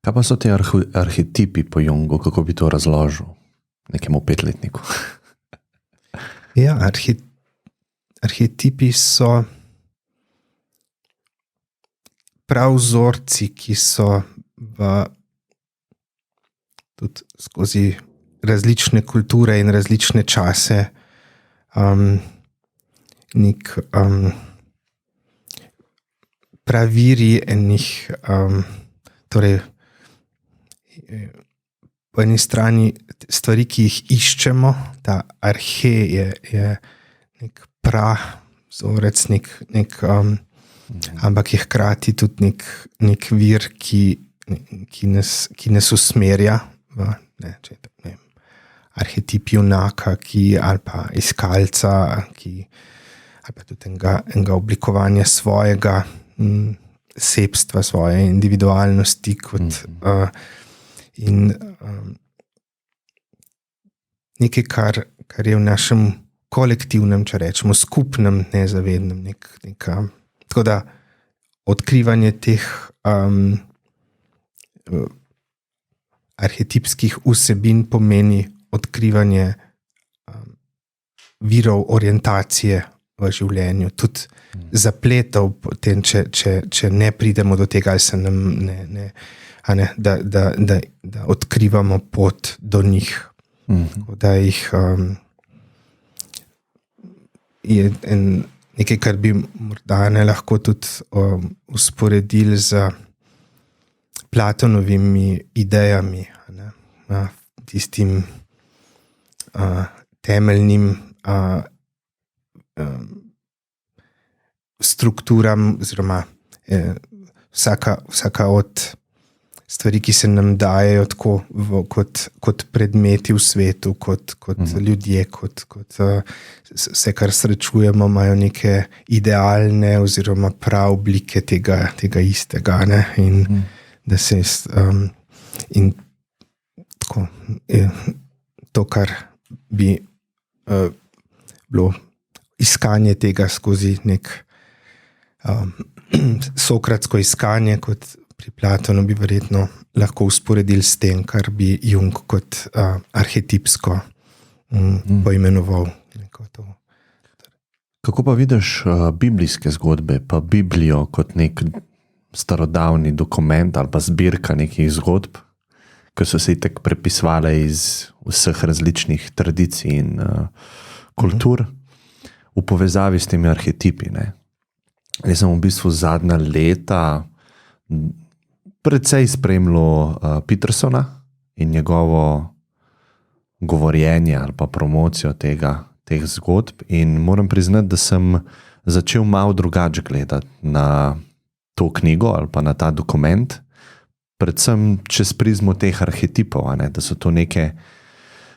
Kaj pa so ti arhetipi po Jungu, kako bi to razložil nekemu 5-letniku? Ja, arhetipi so prav vzorci, ki so tudi skozi različne kulture in različne čase nek praviri enih, torej po eni strani stvari, ki jih iščemo, ta arhe je nek vzorec, ampak je hkrati tudi nek vir, ki nas usmerja v arhetip junaka, ali pa iskalca, ali pa tudi enega oblikovanja svojega sebstva, svoje individualnosti in nekaj, kar je v našem kolektivnem, če rečemo, skupnem, nezavednem. Tako da odkrivanje teh arhetipskih vsebin pomeni odkrivanje virov orientacije v življenju, tudi zapletov, potem, če ne pridemo do tega, ali se nam da odkrivamo pot do njih. Da jih je nekaj, kar bi morda lahko tudi usporedili z Platonovimi idejami, tistim temeljnim strukturam, oziroma vsaka od stvari, ki se nam dajejo tako kot predmeti v svetu, kot ljudje, kot vse, kar srečujemo, imajo neke idealne oziroma prav oblike tega istega. In da se in tako to, kar bi bilo iskanje tega skozi nek sokratsko iskanje, kot pri Platonu, bi verjetno lahko usporedili s tem, kar bi Jung kot arhetipsko poimenoval. Kako pa vidiš biblijske zgodbe, pa Biblijo kot nek starodavni dokument ali pa zbirka nekih zgodb, ki so se itak prepisovale iz vseh različnih tradicij in kultur v povezavi s temi arhetipi, ne? Jaz sem v bistvu zadnja leta precej spremljal Petersona in njegovo govorjenje ali pa promocijo teh zgodb, in moram priznati, da sem začel malo drugače gledati na to knjigo ali pa na ta dokument, predvsem čez prizmo teh arhetipov, da so to neke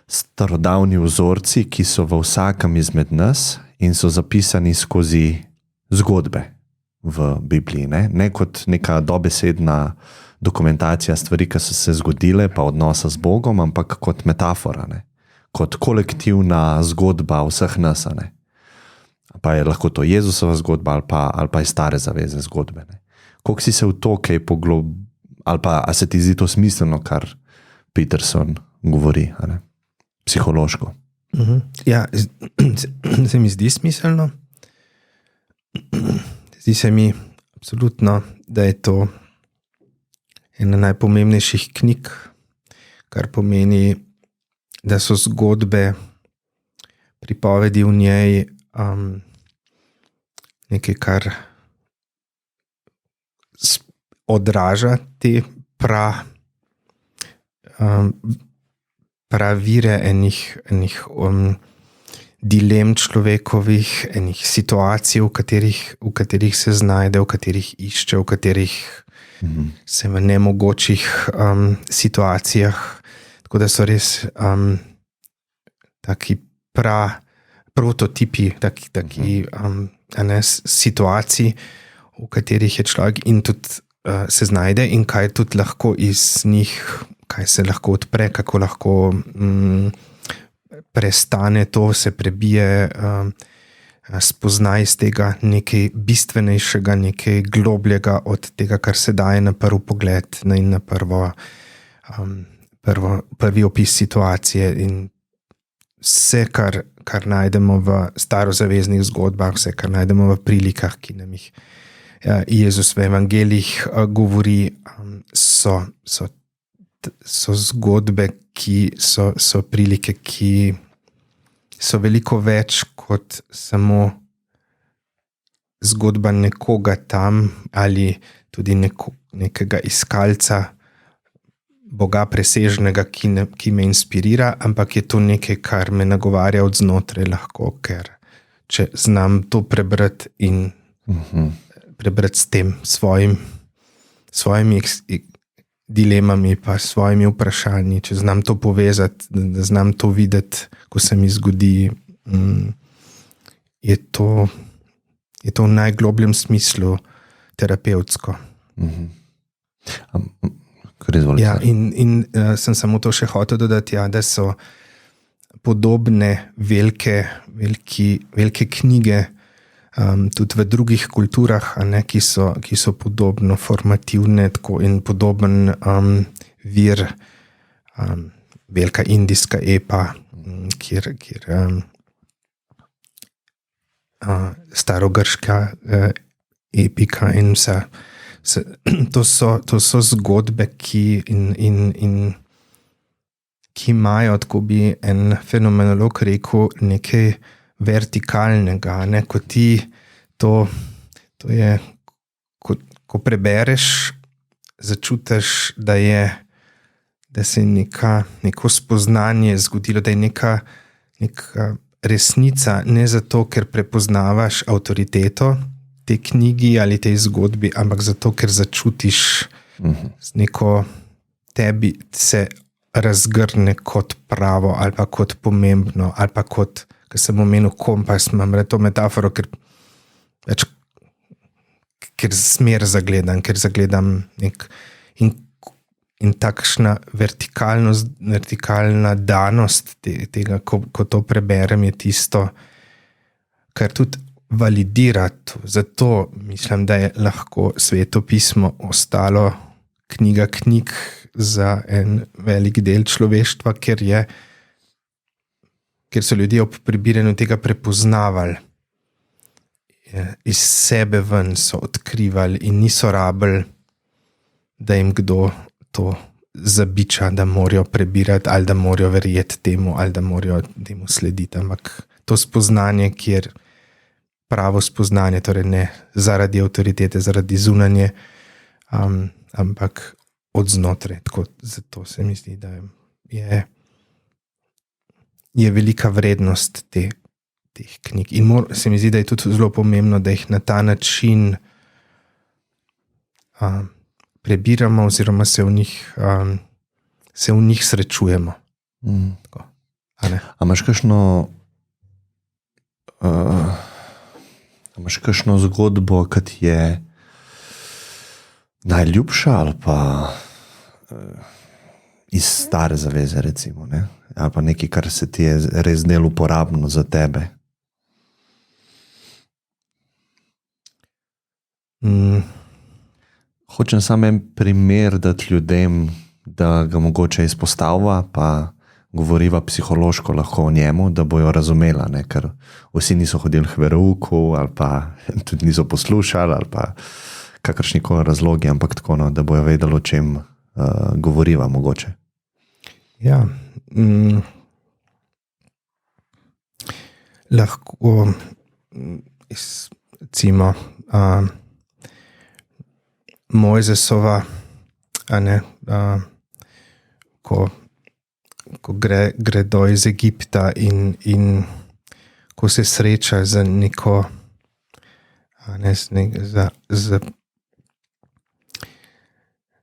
starodavni vzorci, ki so v vsakem izmed nas in so zapisani skozi zgodbe v Bibliji, ne kot neka dobesedna dokumentacija stvari, ki so se zgodile, pa odnosa z Bogom, ampak kot metafora, kot kolektivna zgodba vseh nas. Pa je lahko to Jezusova zgodba ali pa je stare zaveze zgodbe. Koliko si se v to kaj ali pa a se ti zdi to smiselno, kar Peterson govori, psihološko? Ja, se mi zdi smiselno. Zdi se mi absolutno, da je to ena najpomembnejših knjig, kar pomeni, da so zgodbe, pripovedi v njej nekaj, kar odraža te pravire enih dilem človekovih, enih situacij, v katerih se znajde, v katerih išče, v katerih se v nemogočih situacijah. Tako da so res taki prototipi situacij, v katerih je človek in tudi se znajde, in kaj tudi lahko iz njih, kaj se lahko odpre, kako lahko prestane to, se prebije, spozna iz tega nekaj bistvenejšega, nekaj globljega od tega, kar se daje na prvi pogled in na prvi opis situacije. In vse, kar najdemo v starozaveznih zgodbah, vse, kar najdemo v prilikah, ki nam jih Jezus v evangelijih govori, so zgodbe, ki so prilike, ki so veliko več kot samo zgodba nekoga tam ali tudi nekega iskalca Boga presežnega, ki me inspirira, ampak je to nekaj, kar me nagovarja od znotraj lahko, ker če znam to prebrati in prebrati s tem svojimi dilemami pa svojimi vprašanji, če znam to povezati, da znam to videti, ko se mi zgodi, je to v najglobljem smislu terapevtsko. Ja, in sem samo to še hotel dodati, da so podobne velike knjige tudi v drugih kulturah, ki so podobno formativne in podoben vir, velika indijska epa, kjer starogrška epika in vse. To so zgodbe, ki imajo, tako bi en fenomenolog rekel, nekaj vertikalnega, ko ti to je, ko prebereš, začutiš, da se je neko spoznanje zgodilo, da je neka resnica, ne zato, ker prepoznavaš avtoriteto te knjigi ali tej zgodbi, ampak zato, ker začutiš neko tebi se razgrne kot pravo ali pa kot pomembno ali pa kot, ker sem omenil kompas, imam to metaforo, ker smer zagledam, ker zagledam in takšna vertikalna danost tega, ko to preberem, je tisto, kar tudi validira to. Zato mislim, da je lahko Sveto pismo ostalo knjiga knjig za en velik del človeštva, ker so ljudje ob prebiranju tega prepoznavali, iz sebe ven so odkrivali in niso rabili, da jim kdo to zabiča, da morajo prebirati ali da morajo verjeti temu ali da morajo temu slediti. Ampak to spoznanje, kjer pravo spoznanje, torej ne zaradi avtoritete, zaradi zunanje, ampak od znotraj. Zato se mi zdi, da je velika vrednost teh knjig. In se mi zdi, da je tudi zelo pomembno, da jih na ta način prebiramo oziroma se v njih srečujemo. Tako, a imaš kakšno zgodbo, ki ti je najljubša ali pa iz stare zaveze, recimo, ne? Ali pa nekaj, kar se ti je res zdelo uporabno za tebe? Hočem samo en primer dati ljudem, da ga mogoče izpostavlja, pa govoriva psihološko lahko o njemu, da bojo razumela, ne? Ker vsi niso hodili k verouku ali pa tudi niso poslušali ali pa kakršnikoli razlogi, ampak tako, no, da bojo vedeli, o čem govoriva mogoče. Ja, lahko recimo Mojzesova, ko gredo iz Egipta in ko se sreča z neko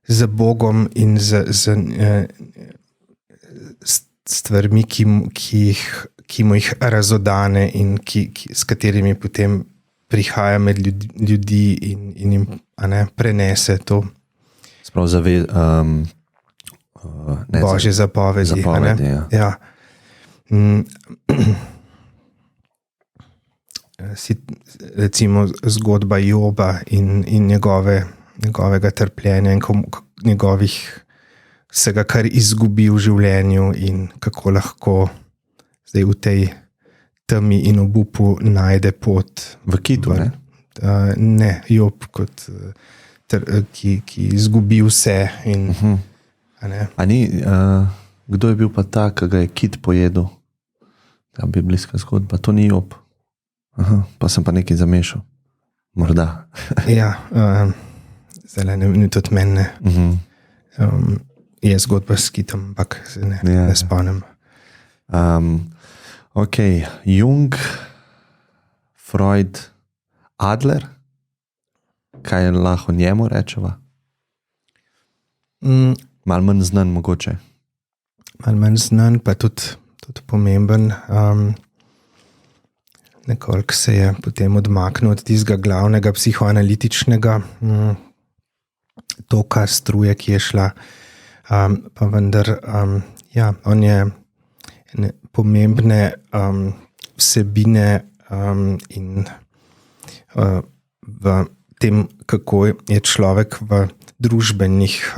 z Bogom in z stvarmi, ki mu jih razodane in s katerimi potem prihaja med ljudi in jim prenese to. Sprav Božje zapovedi. Ja. Recimo zgodba Joba in njegovega trpljenja in vsega, kar izgubi v življenju in kako lahko zdaj v tej temi in obupu najde pot. V kitu, ne? Ne, Job ki izgubi vse. Kdo je bil pa ta, ki ga je kit pojedel? Ta biblijska zgodba, to ni Job. Aha, pa sem pa nekaj zamešal. Morda. Ja, zdaj ne tudi meni. Je zgodba s kitom, ampak se ne spomnim. Ok, Jung, Freud, Adler, kaj lahko njemu rečeva? Malo manj znan mogoče. Malo manj znan, pa tudi pomemben. Nekoliko se je potem odmaknil od tistega glavnega psihoanalitičnega toka struje, ki je šla. Pa vendar, on je pomembne vsebine in v tem, kako je človek v družbenih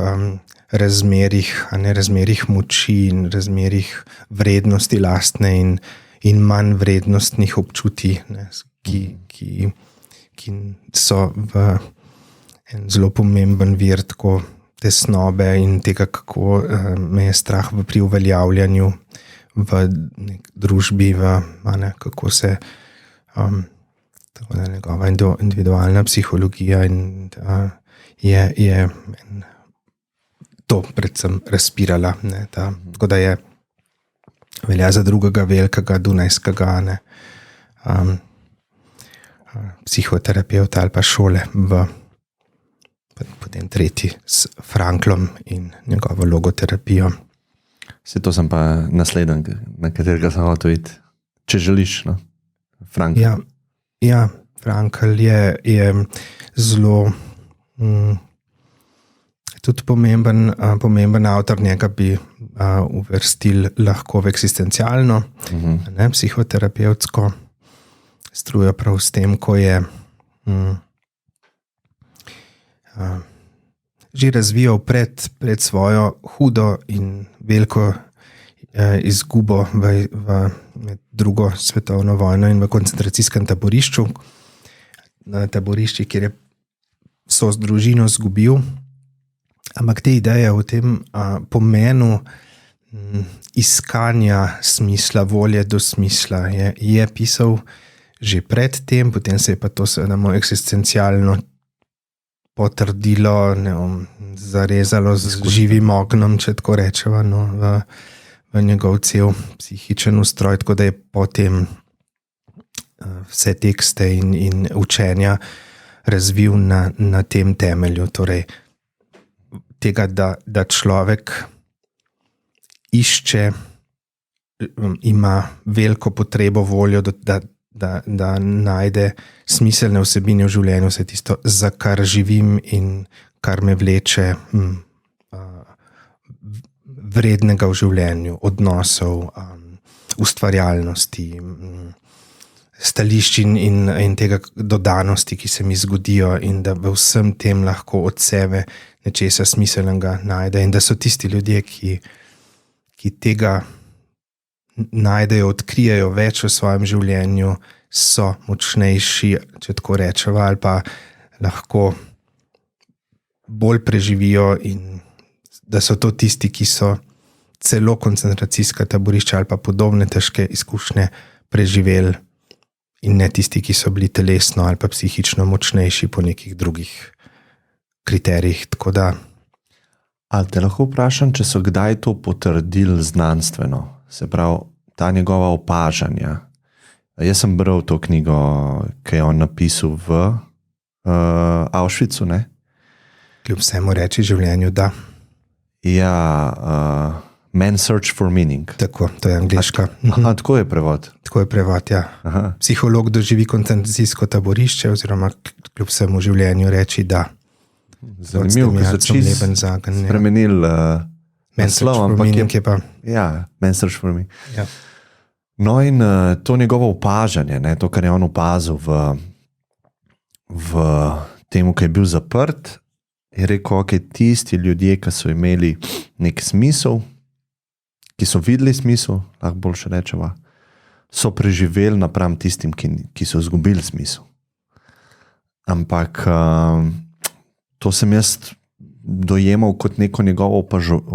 razmerjih moči in razmerjih vrednosti lastne in manj vrednostnih občutij, ki so v en zelo pomemben vir tako tesnobe in tega, kako me je strah pri uveljavljanju v družbi, kako se njegova individualna psihologija in je to predvsem razpirala. Tako da je velja za drugega velikega dunajskega psihoterapeuta ali pa šole potem tretji s Franklom in njegovo logoterapijo. Vse to sem pa naslednji, na katerega sem hotel iti. Če želiš, no? Frankl. Ja, Frankl je zelo tudi pomemben avtor, njega bi uvrstili lahko v eksistencialno, psihoterapevtsko strujo prav s tem, ko je že razvijal pred svojo hudo in veliko izgubo med drugo svetovno vojno in v koncentracijskem taborišču. Na taborišču, kjer je so z družino izgubil. Ampak te ideje o tem pomenu iskanja smisla, volje do smisla je pisal že pred tem, potem se je pa to seveda eksistencialno potrdilo, zarezalo z živim ognjem, če tako rečeva, v njegov cel psihičen ustroj, tako da je potem vse tekste in učenja razvil na tem temelju, torej tega, da človek išče, ima veliko potrebo, voljo, da najde smiselne vsebine v življenju, vse tisto, za kar živim in kar me vleče vrednega v življenju, odnosov, ustvarjalnosti, stališč in tega dodanosti, ki se mi zgodijo, in da v vsem tem lahko od sebe nečesa smiselnega najde, in da so tisti ljudje, ki tega najdejo, odkrijejo več v svojem življenju, so močnejši, če tako rečeva, ali pa lahko bolj preživijo, in da so to tisti, ki so celo koncentracijska taborišča ali pa podobne težke izkušnje preživeli, in ne tisti, ki so bili telesno ali pa psihično močnejši po nekih drugih kriterijih. Tako da. Ali te lahko vprašam, če so kdaj to potrdili znanstveno? Se pravi, ta njegova opažanja. Jaz sem bral to knjigo, ki je on napisal v Auschwitzu, ne? Kljub vsemu reči življenju, da. Ja, Man's Search for Meaning. Tako, to je angliška. Aha, tako je prevod. Tako je prevod, ja. Aha. Psiholog doživi koncentracijsko taborišče, oziroma kljub vsemu življenju reči, da. Zanimivo, ki so čisto spremenili naslov, ampak je pa. Ja, Man's Search for Meaning. Ja. No, in to njegovo opažanje, ne, to, kar je on opazil v temu, ki je bil zaprt, je rekel, ok, tisti ljudje, ki so imeli nek smisel, ki so videli smisel, lahko boljše rečeva, so preživeli napram tistim, ki so izgubili smisel. Ampak to sem jaz dojemal kot neko njegovo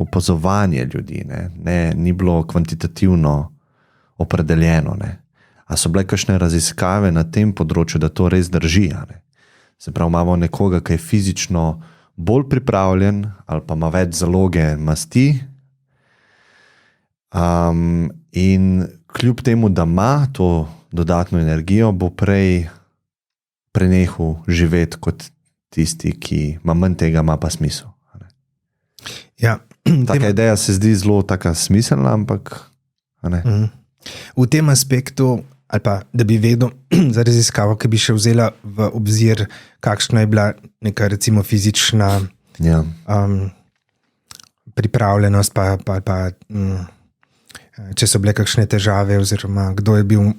opazovanje ljudi, ne, ni bilo kvantitativno opredeljeno, ne. A so bile kakšne raziskave na tem področju, da to res drži? Ne? Se pravi, imamo nekoga, ki je fizično bolj pripravljen ali pa ima več zaloge masti, in kljub temu, da ima to dodatno energijo, bo prej prenehal živeti kot tisti, ki ima manj tega, ima pa smisel. Ja. Taka ideja se zdi zelo taka smiselna, ampak v tem aspektu, ali pa da bi vedel za raziskavo, ki bi še vzela v obzir, kakšna je bila neka recimo fizična pripravljenost, pa če so bile kakšne težave, oziroma kdo je bil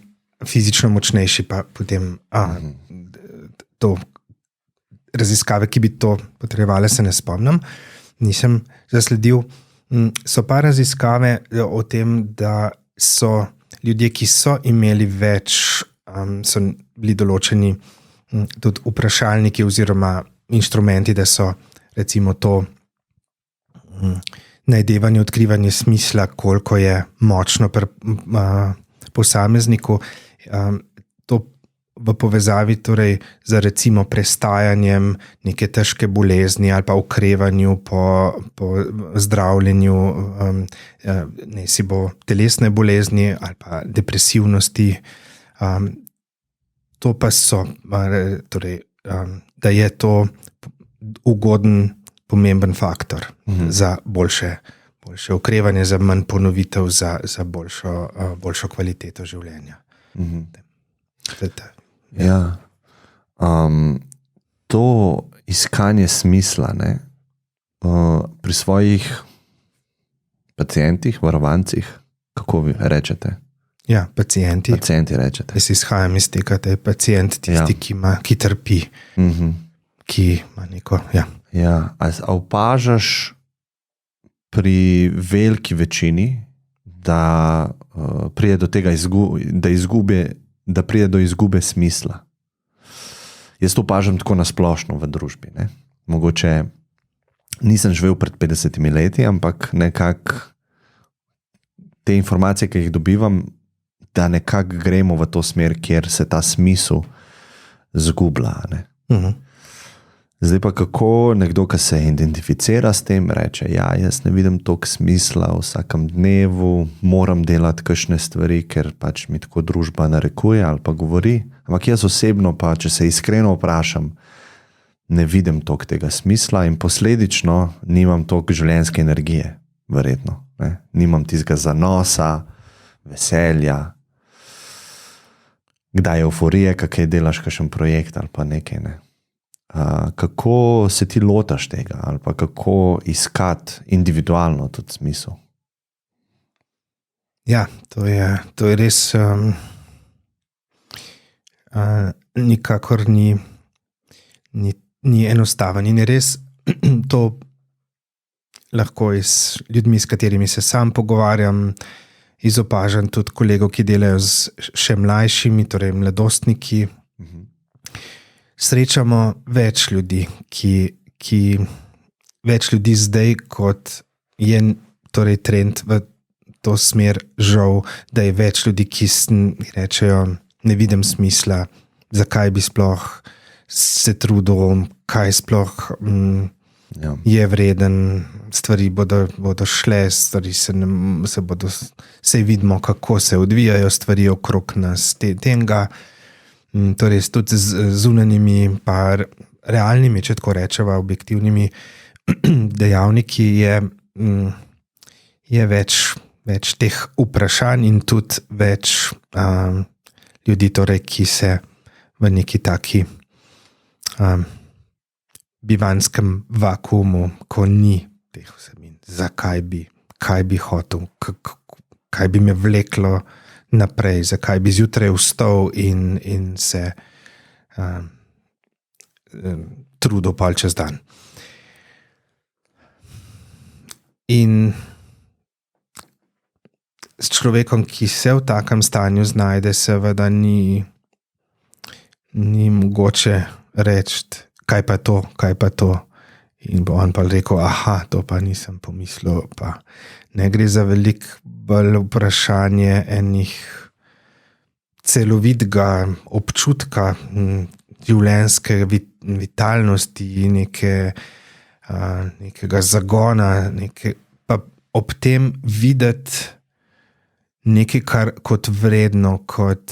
fizično močnejši, pa potem to raziskave, ki bi to potrebovale, se ne spomnim, nisem zasledil. So pa raziskave o tem, da so ljudje, ki so imeli več, so bili določeni tudi vprašalniki oziroma inštrumenti, da so recimo to najdevanje, odkrivanje smisla, koliko je močno pri posamezniku, to v povezavi torej z recimo prestajanjem neke težke bolezni ali pa okrevanju po zdravljenju, ne si bo telesne bolezni ali pa depresivnosti, to pa so, torej, da je to ugoden, pomemben faktor za boljše okrevanje, za manj ponovitev, za boljšo kvaliteto življenja. Ja. To iskanje smisla, ne, pri svojih pacientih, varovancih, kako vi rečete? Ja, pacienti rečete. Jaz izhajam iz tega, da je pacient tisti, ki trpi, ki ima neko, A opažaš pri veliki večini, da pride do tega da pride do izgube smisla? Jaz to opažam tako nasplošno v družbi. Ne? Mogoče nisem živel pred 50 leti, ampak nekako te informacije, ki jih dobivam, da nekako gremo v to smer, kjer se ta smisel zgublja. Zdaj pa kako nekdo, ki se identificira s tem, reče, jaz ne vidim toliko smisla v vsakem dnevu, moram delati kakšne stvari, ker pač mi tako družba narekuje ali pa govori, ampak jaz osebno pa, če se iskreno vprašam, ne vidim toliko tega smisla in posledično nimam toliko življenjske energije, verjetno. Ne? Nimam tistega zanosa, veselja, kdaj euforije, kakaj delaš kakšen projekt ali pa nekaj, ne. Kako se ti lotaš tega ali pa kako iskati individualno tudi smisel? Ja, to je res nikakor ni enostaven in je res to lahko iz ljudmi, s katerimi se sam pogovarjam, izopažam tudi kolegov, ki delajo z še mlajšimi, torej mladostniki. Srečamo več ljudi, več ljudi zdaj, kot je torej trend v to smer, žal, da je več ljudi, ki rečejo, ne vidim smisla, zakaj bi sploh se trudil, kaj sploh je vreden, stvari bodo šle, stvari se vidimo, kako se odvijajo stvari okrog nas, tega. Torej, tudi z zunanjimi pa realnimi, če tako rečeva, objektivnimi dejavniki je več teh vprašanj in tudi več ljudi, torej, ki se v neki taki bivanskem vakuumu, ko ni teh vsebin, kaj bi hotel, kaj bi me vleklo naprej, zakaj bi zjutraj vstal in se trudil pol čez dan. In s človekom, ki se v takem stanju znajde, seveda ni mogoče reči, kaj pa to. In bo on pa rekel, to pa nisem pomislil, pa ne gre za veliko bolj vprašanje enih celovitega občutka življenjske vitalnosti, nekega zagona, pa ob tem videti nekaj kot vredno, kot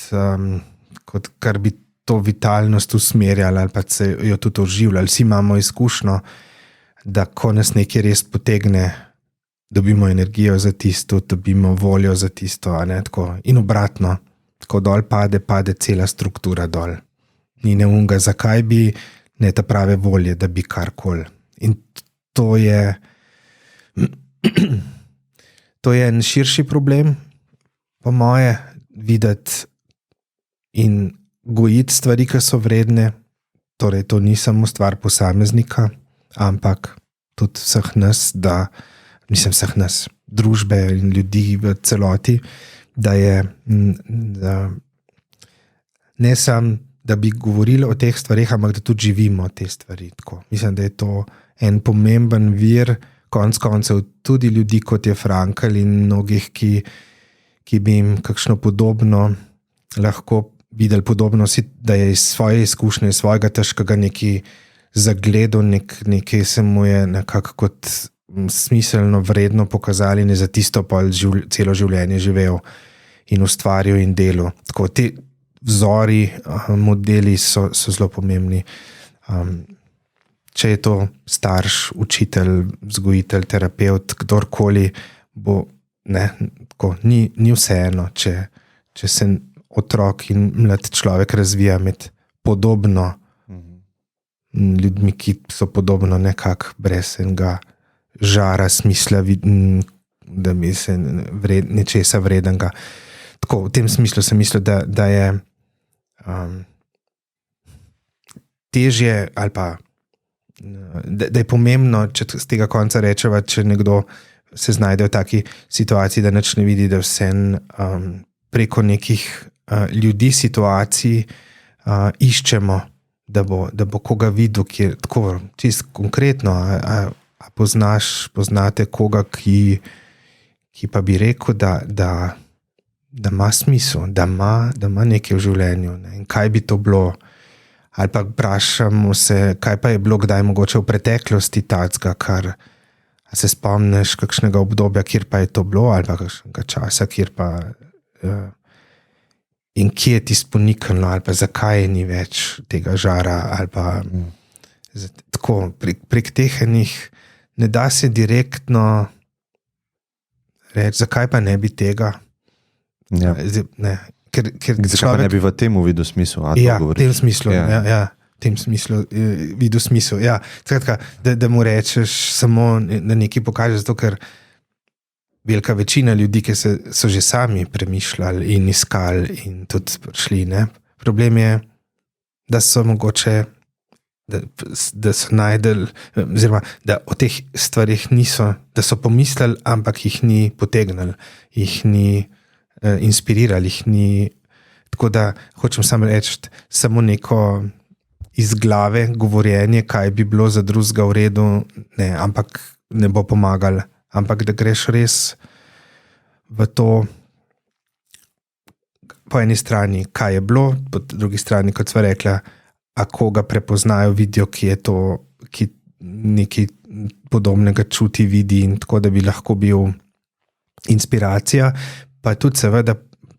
kar bi to vitalnost usmerjali ali pa se jo tudi oživljali. Vsi imamo izkušnjo, da ko nas nekaj res potegne, dobimo energijo za tisto, dobimo voljo za tisto, a ne, tako. In obratno, ko dol pade cela struktura dol. Ni neunga, zakaj bi ne ta prave volje, da bi karkoli. In to je en širši problem, po moje, videti in gojiti stvari, ki so vredne. Torej, to ni samo stvar posameznika, ampak tudi vseh nas, vseh nas, družbe in ljudi v celoti, da ne samo, da bi govorili o teh stvarih, ampak da tudi živimo te stvari. Tako. Mislim, da je to en pomemben vir, konec koncev tudi ljudi, kot je Frankl in mnogih, ki bi jim kakšno podobno lahko videli, podobno, da je iz svoje izkušnje, svojega težkega nekaj zagledal, nekaj se mu je nekako kot smiselno, vredno pokazali in je za tisto pol celo življenje živel in ustvaril in delal. Tako, te vzori, modeli so zelo pomembni. Če je to starš, učitelj, vzgojitelj, terapevt, kdorkoli, ni vseeno, če se otrok in mlad človek razvija med podobno ljudmi, ki so podobno nekako brez enega žara, smisla, da bi se nečesa vredenega. Tako, v tem smislu sem mislil, da je težje ali pa da je pomembno, če z tega konca rečeva, če nekdo se znajde v taki situaciji, da nič ne vidi, da vse preko nekih ljudi, situacij iščemo, da bo koga videl, ki je tako čisto konkretno, a poznate koga, ki pa bi rekel, da ima smisel, da ima nekaj v življenju, ne? In kaj bi to bilo, ali pa vprašamo se, kaj pa je bilo kdaj mogoče v preteklosti tacga, kar se spomniš kakšnega obdobja, kjer pa je to bilo, ali pa kakšnega časa, kjer pa in kje je ti sponiknilo, ali pa zakaj ni več tega žara, ali pa tako, prek teh enih ne da se direktno reči, zakaj pa ne bi tega. Ja. Ne, ker zakaj pa ne bi v tem videl smisel? V tem smislu, v tem smislu videl smisel. Ja. Skratka, da mu rečeš samo, da nekaj pokaže, zato ker velika večina ljudi, ki so že sami premišljali in iskali in tudi prišli. Ne? Problem je, da so mogoče, da so najdeli, oziroma da o teh stvarih niso, da so pomislili, ampak jih ni potegnili, jih ni inspirirali, jih ni. Tako da hočem samo reči, samo neko iz glave govorjenje, kaj bi bilo za drugega v redu, ne, ampak ne bo pomagalo. Ampak da greš res v to, po eni strani, kaj je bilo, po drugi strani, kot sva rekla, a koga prepoznajo, vidijo, ki je to, ki nekaj podobnega čuti, vidi in tako, da bi lahko bil inspiracija, pa tudi seveda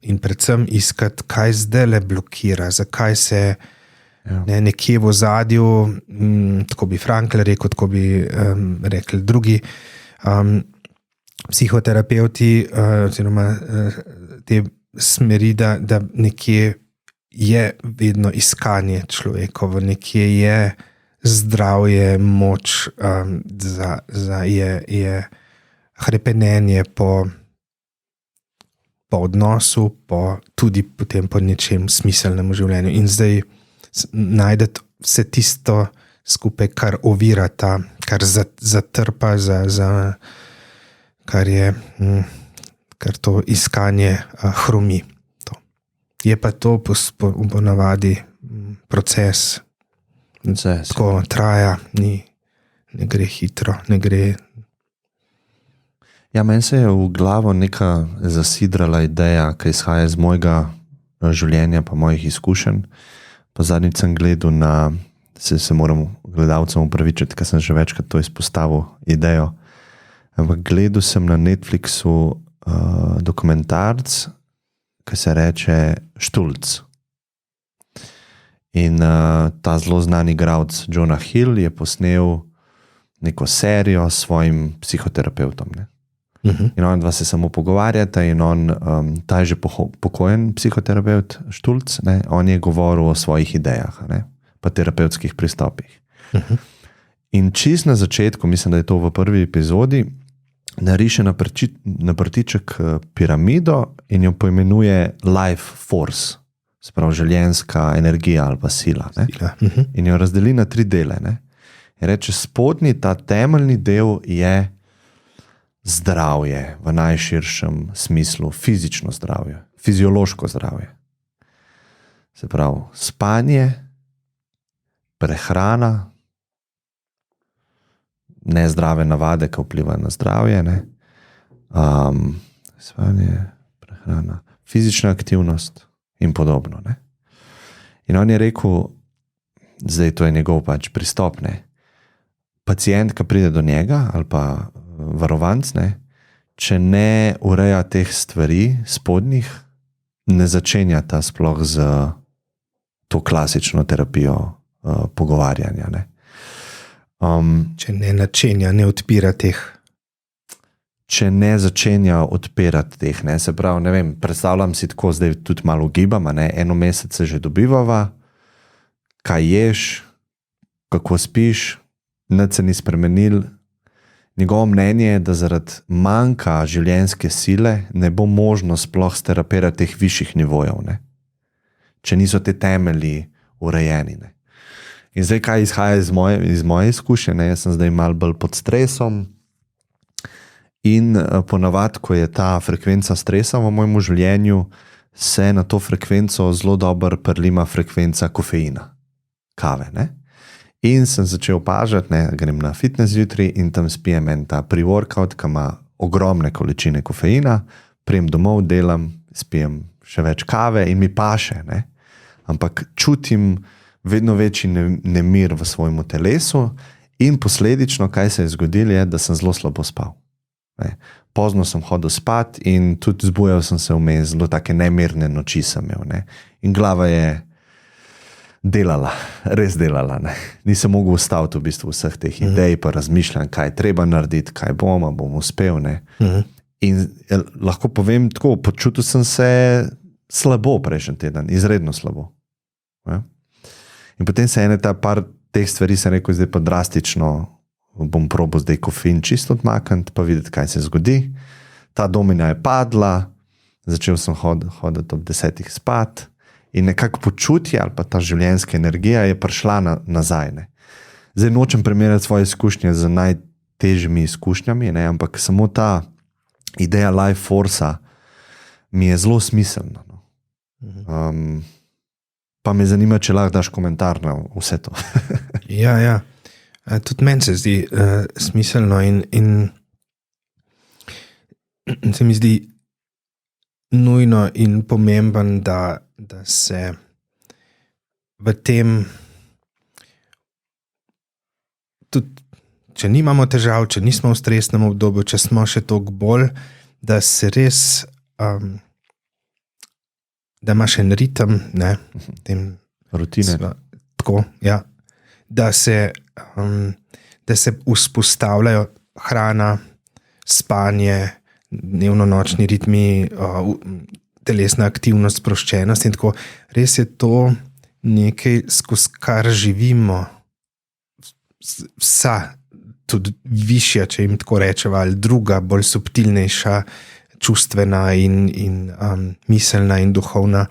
in predvsem iskati, kaj zdaj le blokira, zakaj se nekje v ozadju, tako bi Frankl rekel, tako bi rekli drugi, psihoterapeuti oziroma te smeri, da nekje je vedno iskanje človekovo, nekje je zdravje, moč, je hrepenenje po odnosu, tudi potem po nečem smiselnem življenju. In zdaj najdete vse tisto skupaj, kar ovira ta, kar zatrpa, kar to iskanje hromi. To. Je pa to po navadi proces, tako traja, ne gre hitro, ne gre. Ja, meni se je v glavo neka zasidrala ideja, ki izhaja iz mojega življenja pa mojih izkušenj. Pa zadnjič sem gledal se moram gledalcem upravičiti, ker sem že večkrat to izpostavil idejo, ampak gledal sem na Netflixu dokumentarc, ki se reče Štulc. In ta zelo znani igralec Jonah Hill je posnel neko serijo s svojim psihoterapeutom. Ne? In on dva se samo pogovarjata in ta je že pokojen psihoterapeut Štulc, ne? On je govoril o svojih idejah, ne? Pa terapevtskih pristopih. In čist na začetku, mislim, da je to v prvi epizodi, nariše na prtiček piramido in jo poimenuje Life Force, se pravi življenjska energija ali pa sila. Ne? In jo razdeli na 3 dele. Ne? In reče, spodnji, ta temeljni del je zdravje v najširšem smislu, fizično zdravje, fiziološko zdravje. Se pravi, spanje, prehrana, nezdrave navade, ki vplivajo na zdravje, ne? Spanje, prehrana, fizična aktivnost in podobno. Ne? In on je rekel, zdaj to je njegov pač pristop, ne? Pacient, ki pride do njega ali pa varovanc, ne? Če ne ureja teh stvari spodnjih, ne začenja ta sploh z to klasično terapijo pogovarjanja. Ne? Če ne načenja, ne odpira teh. Če ne začenja odpirati teh, ne? Se pravi, ne vem, predstavljam si tako, zdaj tudi malo ugibam, ne? 1 mesec se že dobivava, kaj ješ, kako spiš, nič se ni spremenil. Njegovo mnenje je, da zaradi manjka življenjske sile ne bo možno sploh sterapirati teh višjih nivojev, ne? Če niso te temelji urejeni. Ne? In zdaj, kaj izhaja iz moje izkušnje, ne? Jaz sem zdaj malo bolj pod stresom in ponavadi, ko je ta frekvenca stresa v mojem življenju, se na to frekvenco zelo dobro prelima frekvenca kofeina, kave. Ne? In sem začel opažati, ne, grem na fitness jutri in tam spijem en ta pre-workout, ki ima ogromne količine kofeina, prijem domov, delam, spijem še več kave in mi paše, ne? Ampak čutim vedno večji nemir v svojem telesu in posledično, kaj se je zgodilo, je, da sem zelo slabo spal. Ne? Pozno sem hodil spat in tudi zbujal sem se vmes, zelo take nemirne noči sem imel. Ne? In glava je delala, res delala. Ne? Nisem mogel ustaviti v bistvu vseh teh idej, pa razmišljam, kaj treba narediti, kaj bom uspel. Ne? In lahko povem tako, počutil sem se slabo prejšnji teden, izredno slabo. Ne? In potem se par teh stvari sem rekel, zdaj pa drastično bom probal zdaj kofein čisto odmakniti, pa videti, kaj se zgodi. Ta domina je padla, začel sem hoditi ob 10 spat in nekako počutje ali pa ta življenjska energija je prišla nazaj. Ne? Zdaj nočem primerjati svoje izkušnje z najtežjimi izkušnjami, ne? Ampak samo ta ideja Life Force mi je zelo smiselna. No? Pa me zanima, če lahko daš komentar na vse to. Ja. Tudi meni se zdi smiselno in se mi zdi nujno in pomemben, da se v tem, tudi če nimamo težav, če nismo v stresnem obdobju, če smo še toliko bolj, da se res da imaš en ritem, ne, rutine. Tako, ja. Da se vzpostavljajo hrana, spanje, dnevno-nočni ritmi, telesna aktivnost, sproščenost in tako. Res je to nekaj, skozi kar živimo vsa, tudi višja, če jim tako rečeva, ali druga, bolj subtilnejša, čustvena in miselna in duhovna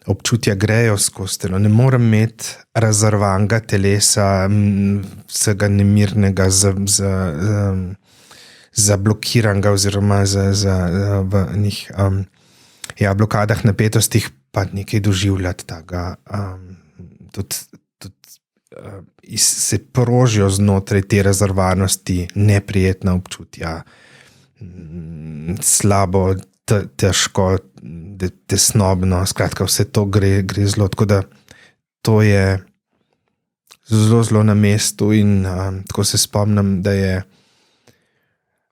občutja grejo skozi telo. Ne morem imeti razrvanega telesa, vsega nemirnega, zablokiranega oziroma v njih blokadah, napetostih, pa nekaj doživljati tega. Tudi se prožijo znotraj te razrvanosti neprijetna občutja, slabo, težko, tesnobno, skratka, vse to gre zelo. Tako da to je zelo, zelo na mestu in tako se spomnim, da je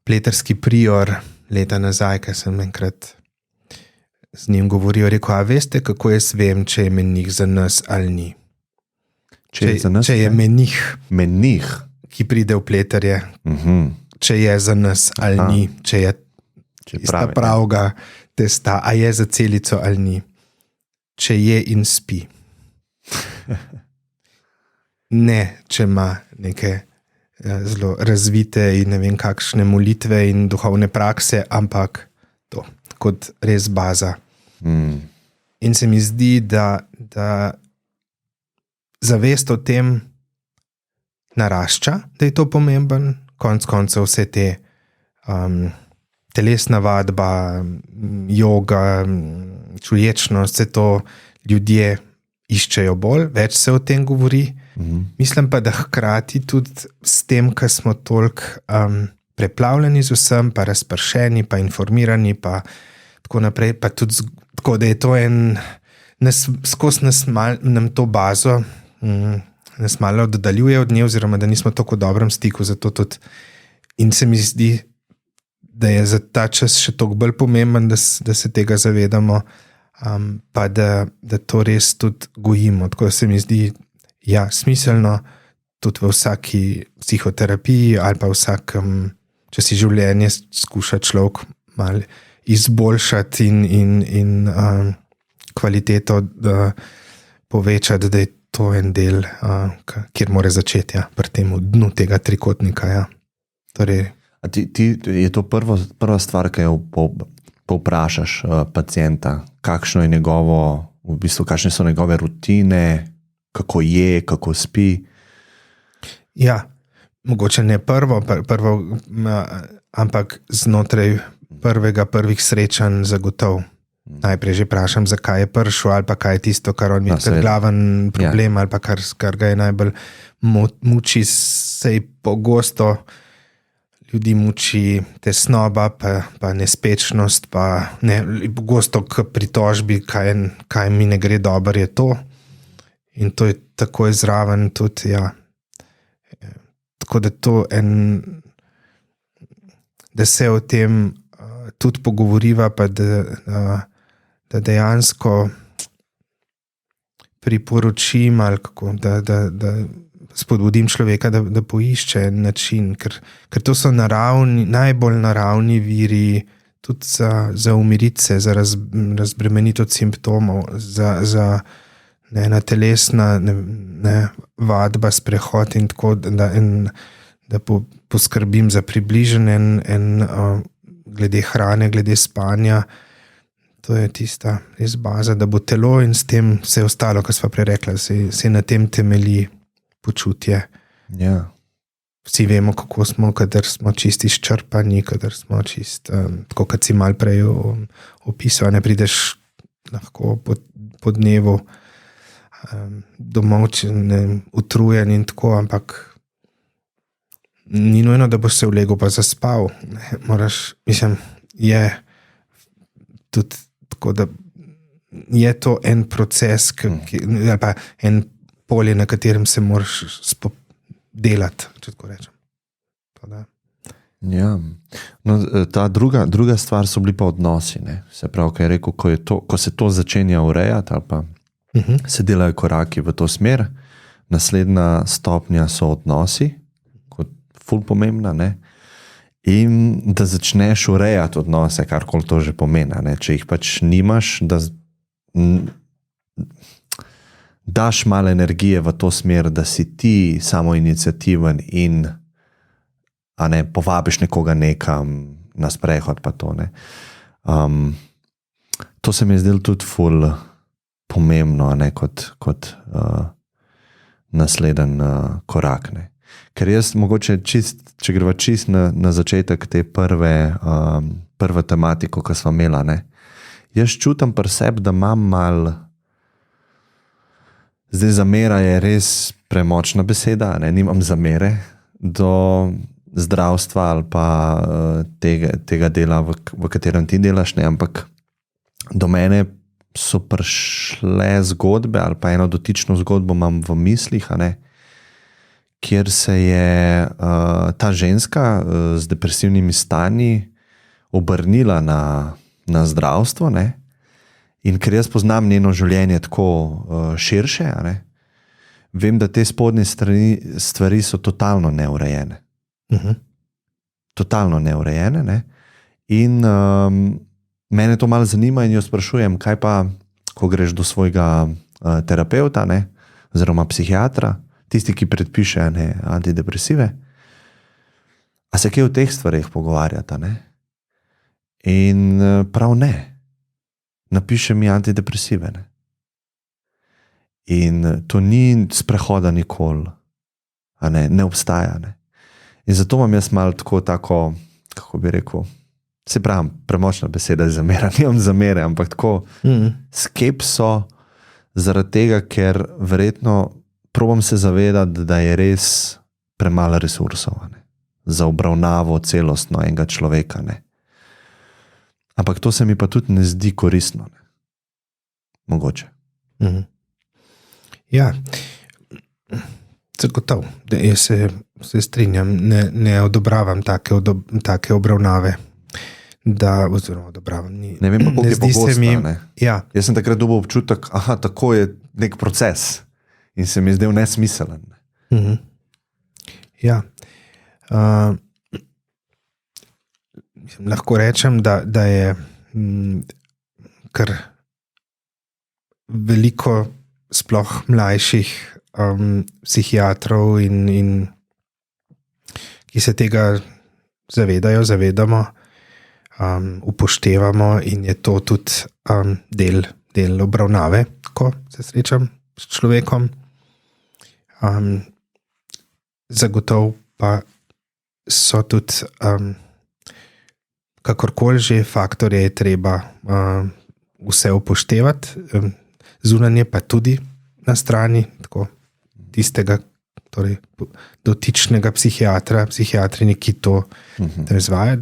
pleterski prior leta nazaj, ker sem enkrat z njim govoril, rekel, a veste, kako jaz vem, če je menih za nas ali ni? Če je menih, ki pride v pleterje, če je za nas ali ni, če je ista pravga testa, a je za celico ali ni, če je in spi. Ne, če ima neke zelo razvite in ne vem kakšne molitve in duhovne prakse, ampak to, kot res baza. In se mi zdi, da zavest o tem narašča, da je to pomemben, konec koncev vse te telesna vadba, joga, čuječnost, vse to ljudje iščejo bolj, več se o tem govori. Mislim pa, da hkrati tudi s tem, ker smo toliko preplavljeni z vsem, pa razpršeni, pa informirani, pa tako naprej, pa tudi tako, da je to skozi nam to bazo nas malo oddaljuje od nje, oziroma da nismo tako v dobrem stiku, zato tudi in se mi zdi, da je za ta čas še toliko bolj pomemben, da se tega zavedamo, pa da to res tudi gojimo. Tako se mi zdi, ja, smiselno tudi v vsaki psihoterapiji ali pa vsakem, če si življenje skuša človek malo izboljšati in kvaliteto povečati, da je to en del, kjer mora začeti, pri tem dnu tega trikotnika. Ja. Torej, je to prva stvar, ki jo povprašaš pacienta, kakšne so njegove rutine, kako je, kako spi? Ja, mogoče ne prvo, ampak znotraj prvih srečanj zagotovo. Najprej že vprašam, zakaj je prišel, ali pa kaj je tisto, kar on je glaven problem, ali pa kar ga je najbolj muči. Sej pogosto ljudi muči tesnoba, pa nespečnost, pa pogosto k pritožbi, kaj mi ne gre dobro, je to. In to je takoj zraven tudi, ja. Tako da to da se o tem tudi pogovoriva, pa da dejansko priporočim ali kako, da spodbudim človeka, da poišče en način, ker to so najbolj naravni viri tudi za umiriti se, za razbremeniti od simptomov, za ena telesna vadba, sprehod in tako, da poskrbim za približen glede hrane, glede spanja. To je tista res baza, da bo telo in s tem vse ostalo, kar sva prerekla, se na tem temelji počutje. Ja. Vsi vemo, kako smo, kadar smo čisti izčrpani, kadar smo tako kot si malo prej opisal, ne prideš lahko po dnevu domov, utrujen in tako, ampak ni nujno, da boš se vlegel pa zaspal. Moraš, je tudi tako, da je to en proces, ali pa en polje, na katerem se moraš delati, če tako rečem. Ja. No, ta druga stvar so bili pa odnosi. Ne? Se pravi, kaj je rekel, ko se to začenja urejati, ali pa se delajo koraki v to smer, naslednja stopnja so odnosi, kot ful pomembna, ne? In da začneš urejati odnose, karkoli to že pomeni, ne? Če jih pač nimaš, da daš malo energije v to smer, da si ti samoiniciativen in povabiš nekoga nekam na sprehod pa to. Ne? To se mi je zdelo tudi ful pomembno, kot nasleden korak. Ne? Ker jaz mogoče če greva čist na začetek te prve tematiko, ki sva imela, ne? Jaz čutim pri sebi, da imam malo, zdaj zamera je res premočna beseda, ne? Nimam zamere do zdravstva ali pa tega dela, v katerem ti delaš, ne? Ampak do mene so prišle zgodbe, ali pa eno dotično zgodbo imam v mislih, kjer se je ta ženska z depresivnimi stanji obrnila na zdravstvo, in ker jaz poznam njeno življenje tako širše, vem, da te spodnje stvari so totalno neurejene. Totalno neurejene, in mene to malo zanima in jo sprašujem, kaj pa, ko greš do svojega terapeuta, oziroma psihiatra, tisti, ki predpiše antidepresive, a se kaj o teh stvarih pogovarjata, In prav ne. Napiše mi antidepresive, In to ni sprehoda nikoli, ne obstaja, In zato imam jaz malo tako, kako bi rekel, se pravim, premočna beseda zamera, nimam zamere, ampak tako skepso, zaradi tega, ker verjetno probam se zavedati, da je res premalo resursov, za obravnavo celostno enega človeka, Ampak to se mi pa tudi ne zdi koristno, Mogoče. Ja, zagotovo. Jaz se strinjam, ne odobravam take obravnave. Oziroma odobravam. Ne vem pa, koliko je pogosto. Ja. Jaz sem takrat dobil občutek, tako je nek proces in se mi zdel nesmiselen. Ja. Lahko rečem, da je kar veliko sploh mlajših psihiatrov in ki se tega zavedamo, upoštevamo in je to tudi del obravnave, ko se srečam s človekom. Zagotovo pa so tudi kakorkoli že faktorje je treba vse upoštevati, zunanje pa tudi na strani tako tistega, torej dotičnega psihiatrinje, ki to izvaja,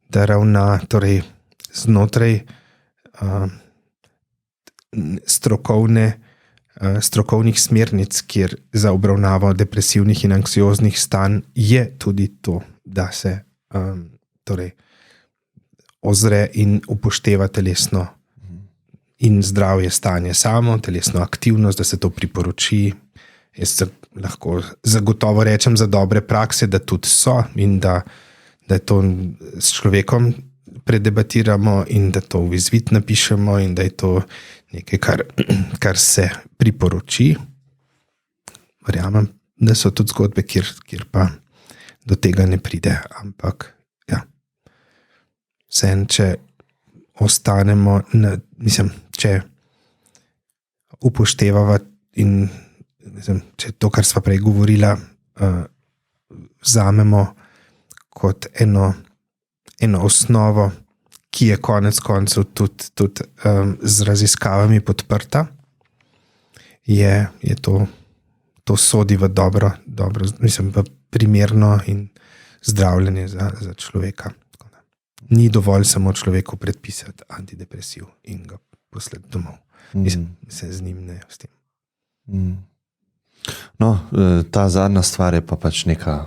da ravna torej znotraj strokovnih smernic, kjer za obravnavo depresivnih in anksioznih stanj je tudi to, da se torej ozre in upošteva telesno in zdravje stanje samo, telesno aktivnost, da se to priporoči. Jaz lahko zagotovo rečem za dobre prakse, da tudi so in da to s človekom predebatiramo in da to v izvid napišemo in da je to nekaj, kar se priporoči. Verjamem, da so tudi zgodbe, kjer pa do tega ne pride, ampak ja. Vseeno, če ostanemo, če upoštevava in če to, kar sva prej govorila, vzamemo kot eno osnovo, ki je konec koncev tudi z raziskavami podprta, je to sodi v dobro, v primerno in zdravljenje za človeka. Ni dovolj samo človeku predpisati antidepresiv in ga poslati domov. Se z njim ne s tem. No, ta zadnja stvar je pa pač neka,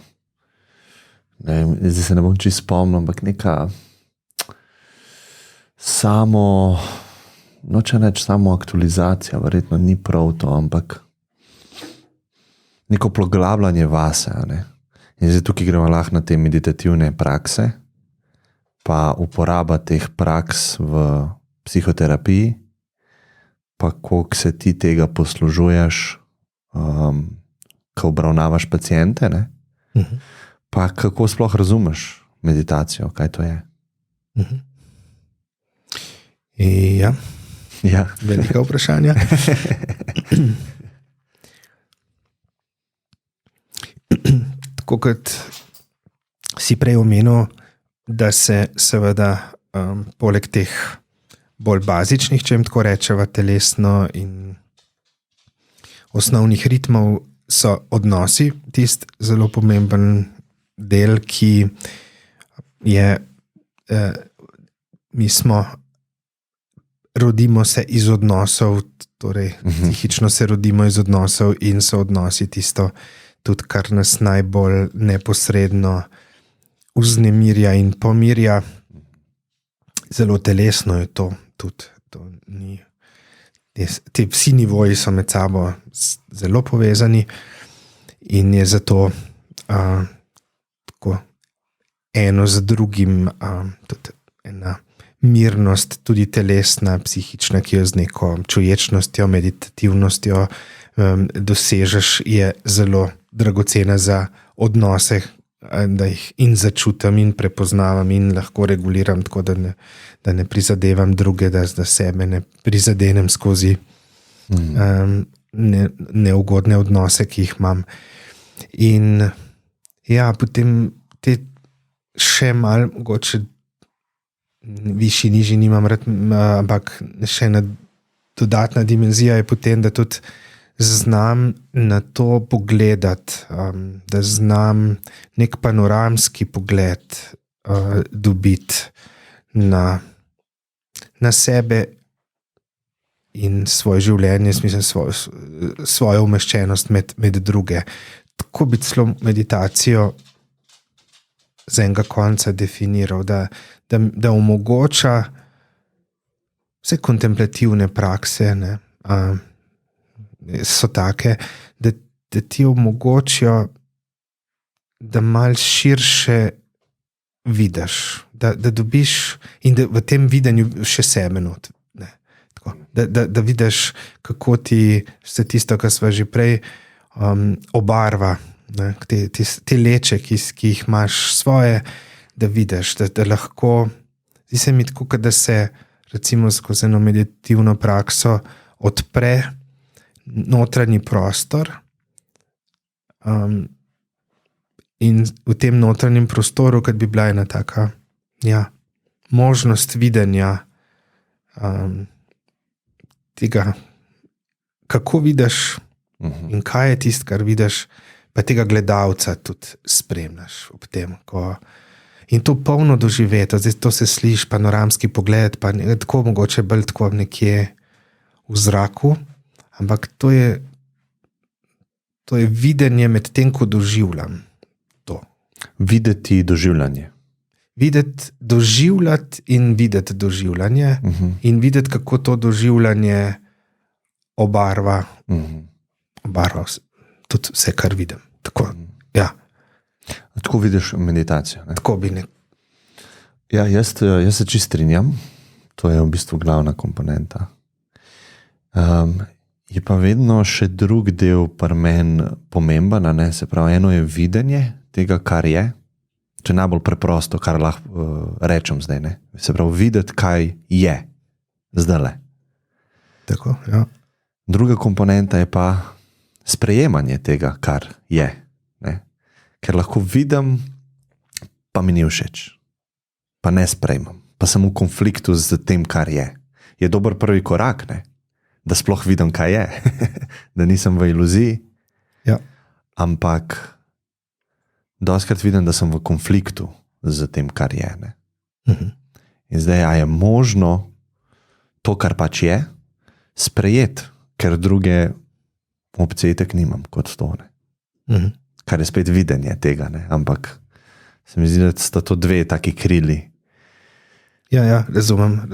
zdaj se ne bom čisto spomnil, ampak neka noče reči samo aktualizacija, verjetno ni prav to, ampak neko poglabljanje vase. In zdaj tukaj gremo lahko na te meditativne prakse, pa uporaba teh praks v psihoterapiji, pa koliko se ti tega poslužuješ, ko obravnavaš paciente, pa kako sploh razumeš meditacijo, kaj to je? Ja. Velika vprašanja. Tako kot si prej omenil, da se seveda poleg teh bolj bazičnih, če jim tako rečeva, telesno in osnovnih ritmov, so odnosi tisti zelo pomemben del, ki je mi rodimo se iz odnosov, torej psihično se rodimo iz odnosov in so odnosi tisto, tudi kar nas najbolj neposredno vznemirja in pomirja. Zelo telesno je to tudi. To ni, te vsi nivoji so med sabo zelo povezani in je zato tako eno z drugim tudi ena mirnost, tudi telesna, psihična, ki jo z neko čuječnostjo, meditativnostjo dosežeš, je zelo dragocena za odnose, da jih in začutim in prepoznavam in lahko reguliram tako, da ne prizadevam druge, da sebe ne prizadenem skozi neugodne odnose, ki jih imam. In ja, potem te še malo mogoče višji, nižji nimam rad, ampak še ena dodatna dimenzija je potem, da tudi znam na to pogledati, da znam nek panoramski pogled dobiti na sebe in svoje življenje, svojo umeščenost med druge. Tako bi celo meditacijo z enega konca definiral, da omogoča vse kontemplativne prakse, ne, so take, da ti omogočijo, da malo širše vidiš, da dobiš in da v tem videnju še sebe not. Da vidiš, kako ti vse tisto, kar sva že prej obarva, ne, te leče, ki jih imaš svoje, da vidiš, da lahko, zdi se mi tako, da se recimo skozi eno meditativno prakso odpre notranji prostor in v tem notranjem prostoru, kad bi bila ena taka možnost videnja tega, kako vidiš in kaj je tisto, kar vidiš, pa tega gledalca tudi spremljaš ob tem, in to polno doživeti, zdaj to se sliši, panoramski pogled, pa tako mogoče bolj tako nekje v zraku, ampak to je videnje med tem, ko doživljam to. Videti doživljanje. Videti, doživljati in videti doživljanje in videti, kako to doživljanje obarva tudi vse, kar vidim. Tako, ja. Tako vidiš meditacijo. Ne? Tako bi ne. Ja, jaz se čisto strinjam. To je v bistvu glavna komponenta. Je pa vedno še drug del pri meni pomemben, ne? Se pravi, eno je videnje tega, kar je. To je najbolj preprosto, kar lahko rečem zdaj. Ne? Se pravi, videti, kaj je zdajle. Tako, ja. Druga komponenta je pa sprejemanje tega, kar je. Ne? Ker lahko vidim, pa mi ni všeč. Pa ne sprejemam. Pa sem v konfliktu z tem, kar je. Je dober prvi korak, ne? Da sploh vidim, kaj je. Da nisem v iluziji. Ja. Ampak dostikrat vidim, da sem v konfliktu z tem, kar je. Ne? In zdaj, a je možno to, kar pač je, sprejeti, ker druge opcije itak nimam kot to. Ne? Kar je spet videnje tega, ne? Ampak se mi zdi, da sta to dve taki krili. Ja, razumem.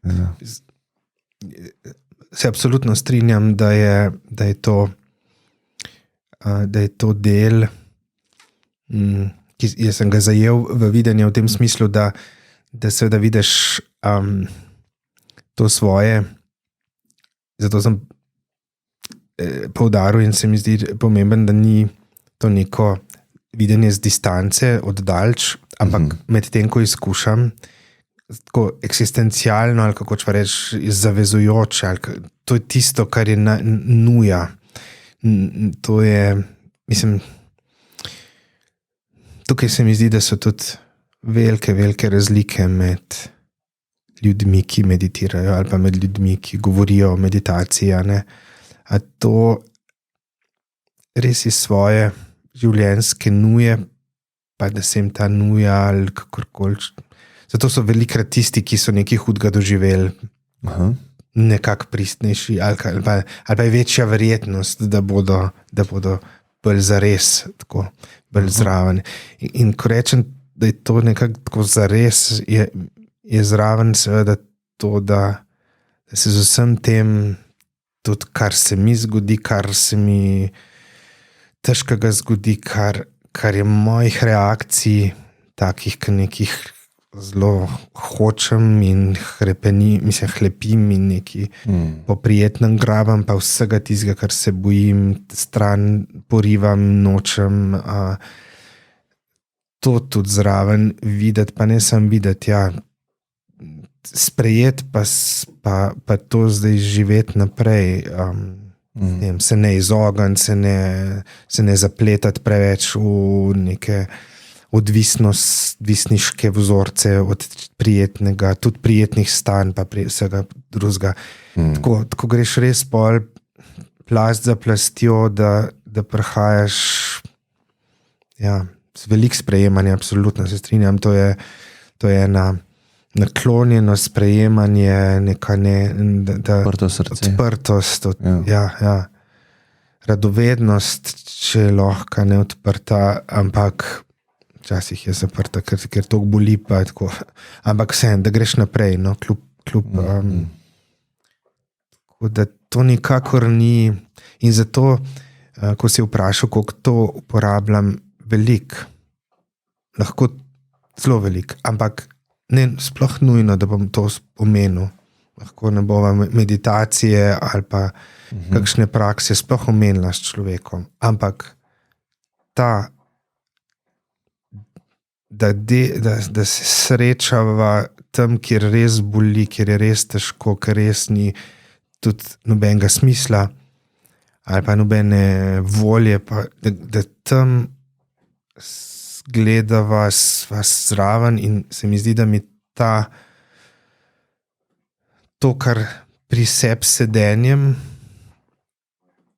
Ja. Se absolutno strinjam, da je to del, ki jaz sem ga zajel v videnje v tem smislu, da seveda vidiš to svoje, zato sem poudaril in se mi zdi pomemben, da ni to neko videnje z distance, oddalč, ampak med tem, ko izkušam, tako eksistencialno, ali kako če reči, zavezujoče, to je tisto, kar je nuja. To je, mislim, tukaj se mi zdi, da so tudi velike razlike med ljudmi, ki meditirajo, ali pa med ljudmi, ki govorijo o meditaciji. A to res iz svoje življenjske nuje, pa da se jim ta nuja ali kakorkoli zato so velikrat tisti, ki so nekaj hudega doživeli, nekako pristnejši, ali pa je večja verjetnost, da bodo bolj zares, tako bolj zraven. In ko rečem, da je to nekako tako zares, je zraven seveda to, da se z vsem tem, tudi kar se mi zgodi, kar se mi težkega zgodi, kar je mojih reakcij, takih, ki nekih zelo hočem in hlepim in neki po prijetnem grabam, pa vsega tistega, kar se bojim, stran porivam, nočem. To tudi zraven videti, pa ne sam videti, sprejeti pa to zdaj živeti naprej, se ne izogniti, se ne zapletati preveč v neke odvisniške vzorce od prijetnega, tudi prijetnih stanj, pa vsega drugega. Tako greš res pol plast za plastjo, da prihajaš z veliko sprejemanja, absolutno se strinjam, to je ena naklonjeno sprejemanje, odprtost, radovednost, če je lahko ne odprta, ampak včasih je zaprta, ker to boli, pa je tako. Ampak vseeno, da greš naprej, no, kljub tako da to nikakor ni. In zato, ko si vprašal, koliko to uporabljam, lahko zelo veliko, ampak ne sploh nujno, da bom to omenil. Lahko ne bova meditacije ali pa kakšne prakse sploh omenila s človekom, ampak da se srečava tam, kjer res boli, kjer je res težko, kjer res ni tudi nobenega smisla ali pa nobene volje, pa da tam gledava vas zraven in se mi zdi, da mi to, kar pri sebi sedenjem,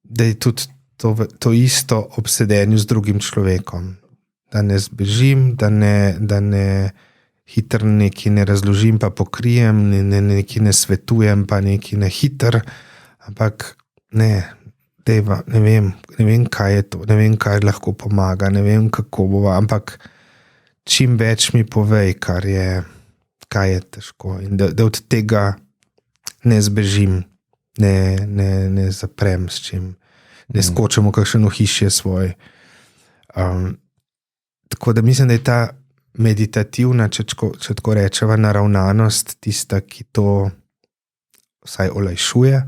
da je tudi to isto ob sedenju z drugim človekom. Da ne zbežim, da ne hitro nekaj ne razložim, pa pokrijem, nekaj ne svetujem, pa nekaj ne hitro, ampak ne vem, kaj je to, ne vem, kaj lahko pomaga, ne vem, kako bova, ampak čim več mi povej, kaj je težko in da od tega ne zbežim, ne zaprem s čim, ne skočim v kakšno hišje svoj. Tako da mislim, da je ta meditativna, če tako rečeva, naravnanost tista, ki to vsaj olajšuje.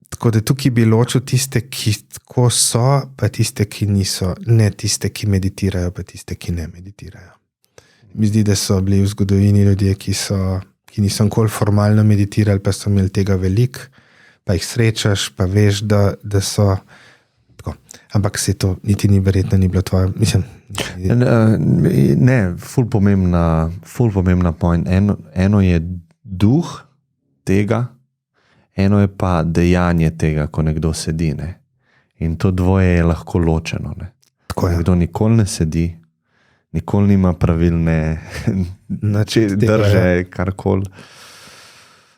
Tako da tukaj bi ločil tiste, ki tako so, pa tiste, ki niso, ne tiste, ki meditirajo, pa tiste, ki ne meditirajo. Mi zdi, da so bili v zgodovini ljudje, ki niso nikoli formalno meditirali, pa so imeli tega veliko, pa jih srečaš, pa veš, da so tako. Ampak se to niti ni verjetno ni bilo tvoje, mislim. Ne, ful pomembna point. Eno je duh tega, eno je pa dejanje tega, ko nekdo sedi, ne. In to dvoje je lahko ločeno, ne. Tako nekdo nikoli ne sedi, nikoli nima pravilne drže, karkoli.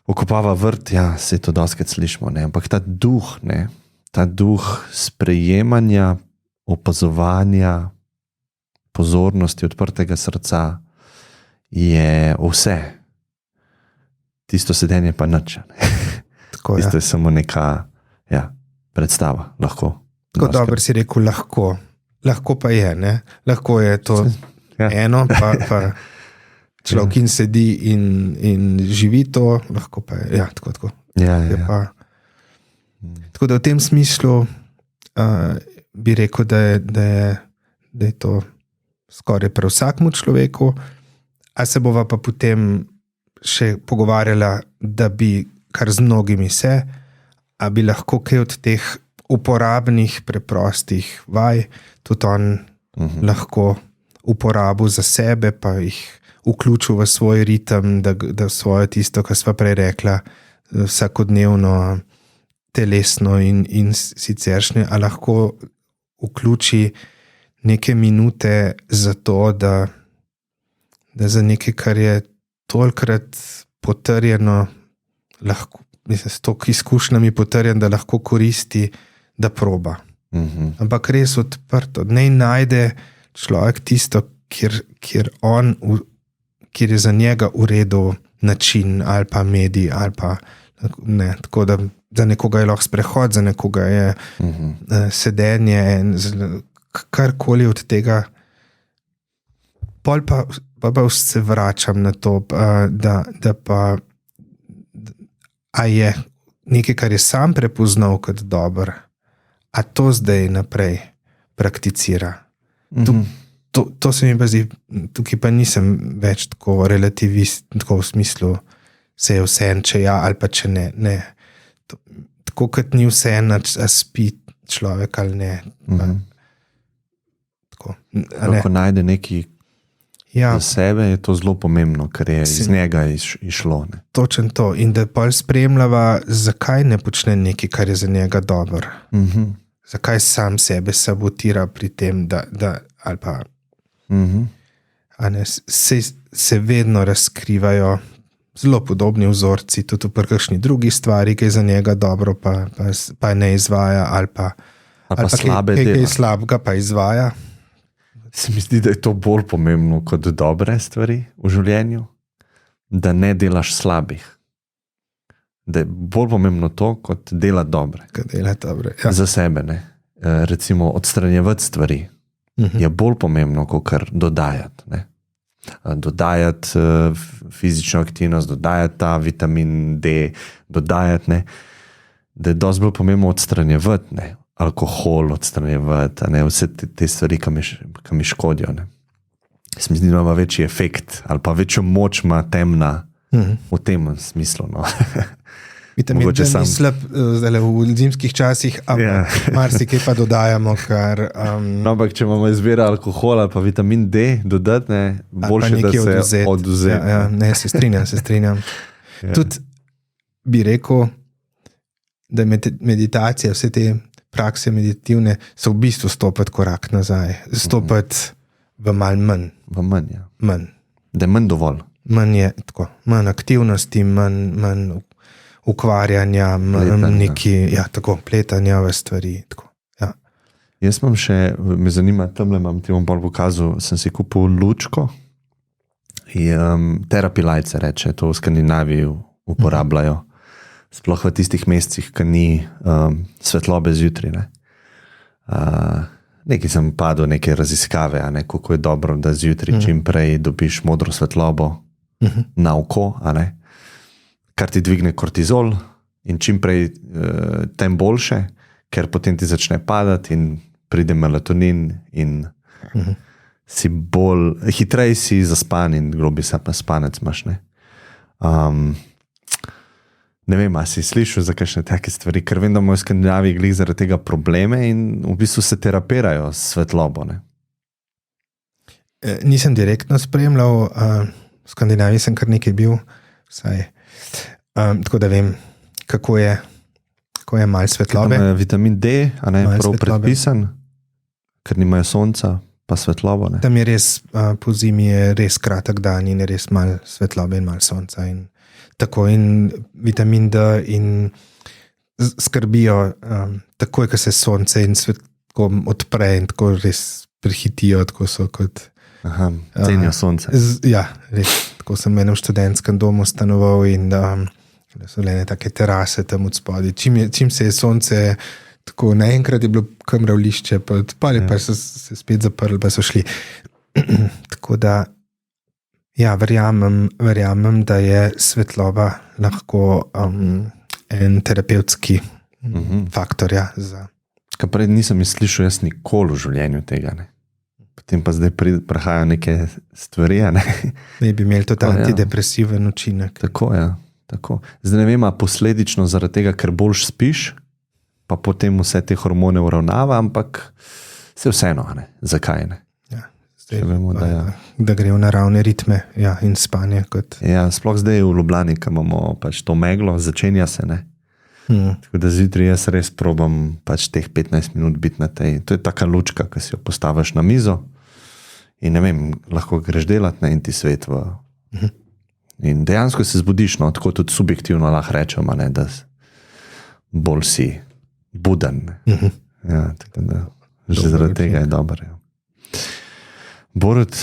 Okopava vrt, se to dostikrat slišimo, ne. Ampak ta duh sprejemanja, opazovanja, pozornosti, odprtega srca je vse. Tisto sedenje pa nič. Tisto je samo neka predstava, lahko. Tako dobro si rekel, lahko. Lahko pa je, ne? Lahko je to eno, pa človek in sedi in živi to, lahko pa je, tako. Tako da v tem smislu bi rekel, da je to skoraj pri vsakmu človeku, a se bova pa potem še pogovarjala, da bi kar z mnogimi a bi lahko kaj od teh uporabnih, preprostih vaj tudi on lahko uporabil za sebe, pa jih vključil v svoj ritem, da svoje tisto, kar sva prej rekla, vsakodnevno telesno in siceršnje, a lahko vključi neke minute za to, da da za nekaj, kar je tolikrat potrjeno, lahko, mislim, s toliko izkušnjami potrjen, da lahko koristi, da proba. Ampak res odprto. Naj najde človek tisto, kjer je za njega v redu način ali pa medij ali pa ne, tako da za nekoga je lahko sprehod, za nekoga je sedenje, karkoli od tega. Pol pa se vračam na to, da pa a je nekaj, kar je sam prepoznal kot dobro, a to zdaj naprej prakticira. To se mi pa zdi, tukaj pa nisem več tako relativist, tako v smislu, se je vseeno, če ja ali pa če ne. Ne. Tako kot ni vseeno, a spi človek ali ne. Tako, ko najde neki za sebe, je to zelo pomembno, ker je iz njega išlo. Ne? Točen to. In da pol spremljava, zakaj ne počne nekaj, kar je za njega dobro. Zakaj sam sebe sabotira pri tem, da ali pa se vedno razkrivajo zelo podobni vzorci, tudi v kakšni drugi stvari, ki je za njega dobro, pa ne izvaja, ali pa slabe kaj dela. Kaj slabega pa izvaja. Se mi zdi, da je to bolj pomembno kot dobre stvari v življenju, da ne delaš slabih. Da je bolj pomembno to, kot delati dobre. Ja. Za sebe, ne. Recimo odstranjevati stvari je bolj pomembno, kot kar dodajati. Ne. Dodajati fizično aktivnost, dodajati ta vitamin D, dodajati, ne. Da je dosti bolj pomembno odstranjevati, ne. Alkohol odstranjevati, ne, vse te stvari, ki mi škodijo. Ne. Se mi zdi, da ima večji efekt ali pa večjo moč ima temna v tem smislu. No. Vitamin D ni slab v zimskih časih, ampak marsikaj pa dodajamo, kar... No, ampak če imamo izbira alkohol ali pa vitamin D dodati, ne, boljše, da se odvzeti. Ne, se strinjam. Tudi bi rekel, da meditacija, vse te prakse meditativne so v bistvu stopiti korak nazaj. Stopiti v malo manj. V manj, ja. Manj. Da je manj dovolj. Manj je tako. Manj aktivnosti, manj ukvarjanja, tako, pletanja v stvari. Tako, ja. Jaz imam še, me zanima, tamle ti bom bolj pokazal, sem si kupil lučko, therapy light se reče, to v Skandinaviji uporabljajo. Sploh v tistih mesecih, ki ni svetlobe zjutraj. Ne. Nekaj sem padel, neke raziskave, kako je dobro, da zjutraj čim prej dobiš modro svetlobo na oko, kar ti dvigne kortizol in čim prej tem boljše, ker potem ti začne padati in pride melatonin in si hitreje si zaspan in globi se na spanec imaš. Ne vem, a si slišal za kakšne take stvari, ker vem, da imajo v Skandinaviji glih zaradi tega probleme in v bistvu se terapirajo s svetlobo. Ne? Nisem direktno spremljal, v Skandinaviji sem kar nekaj bil, vsaj. Tako da vem, kako je malo svetlobe. Tam je vitamin D, a ne prav predpisan, ker nimajo sonca, pa svetlobo. Ne? Tam je res, po zimi je res kratek dan in je res malo svetlobe in malo sonca in tako in vitamin D in skrbijo takoj, ko se sonce in svet odpre in tako res prehitijo, tako so kot... Cenijo sonce. Ja, res. Tako sem v enem študentskem domu stanoval in so le take terase tam od spodaj. Čim se je sonce tako naenkrat je bilo kamravlišče, pa odpali, pa so se spet zaprli, pa so šli. Tako da ja, verjamem, da je svetloba lahko en terapevtski faktor. Ja, Kaj prej nisem slišal jaz nikoli v življenju tega. Ne? Potem pa zdaj prihajajo neke stvari. Ne bi imeli tudi antidepresiven učinek. Tako, ja. Tako. Zdaj ne vem, posledično zaradi tega, ker boljš spiš, pa potem vse te hormone uravnava, ampak se vseeno, zakaj ne? Vemo, da gre v naravne ritme in spanje. Ja, sploh zdaj v Ljubljani, ko imamo pač to meglo, začenja se. Ne? Tako da zjutraj jaz res probam pač teh 15 minut biti na tej. To je taka lučka, ki si jo postaviš na mizo In ne vem, lahko greš delati na en ti svet. In dejansko se zbudiš, no, tako tudi subjektivno lahko rečemo, ne, da bolj si buden. Ja, tako da že zaradi tega je dobro. Ja. Borut,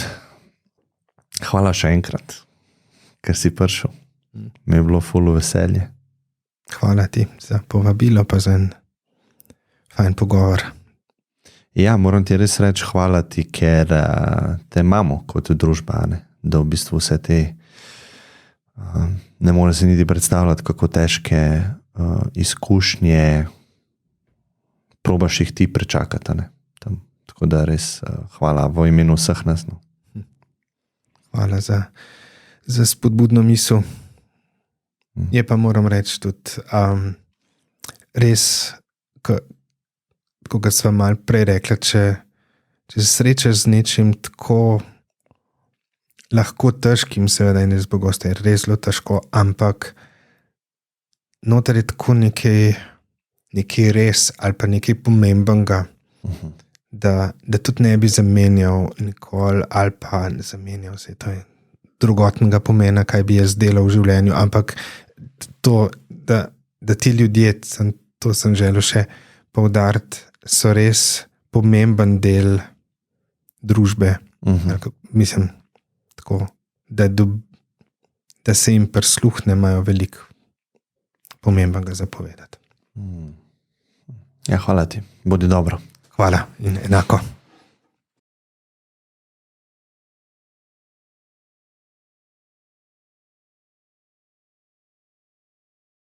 hvala še enkrat, ker si prišel. Mi je bilo ful veselje. Hvala ti za povabilo, pa za en fajn pogovor. Ja, moram ti res reči hvala ti, ker te imamo kot družba, ne? Da v bistvu vse te ne morem se niti predstavljati, kako težke izkušnje probaš jih ti prečakati. Ne? Tako da res hvala v imenu vseh nas. No. Hvala za spodbudno misel. Je pa moram reči tudi res, kot sva malo prej rekla, če se srečaš z nečim tako lahko težkim, seveda in izbogosti, je res zelo težko, ampak noter je tako nekaj res ali pa nekaj pomembenega, da tudi ne bi zamenjal nikoli ali pa ne zamenjal se, to je drugotnega pomena, kaj bi jaz delal v življenju, ampak to, da ti ljudje, to sem želel še poudariti, so res pomemben del družbe. Mislim, tako, da se jim prisluhne, imajo veliko pomembnega za povedati. Ja, hvala ti. Bodi dobro. Hvala in enako.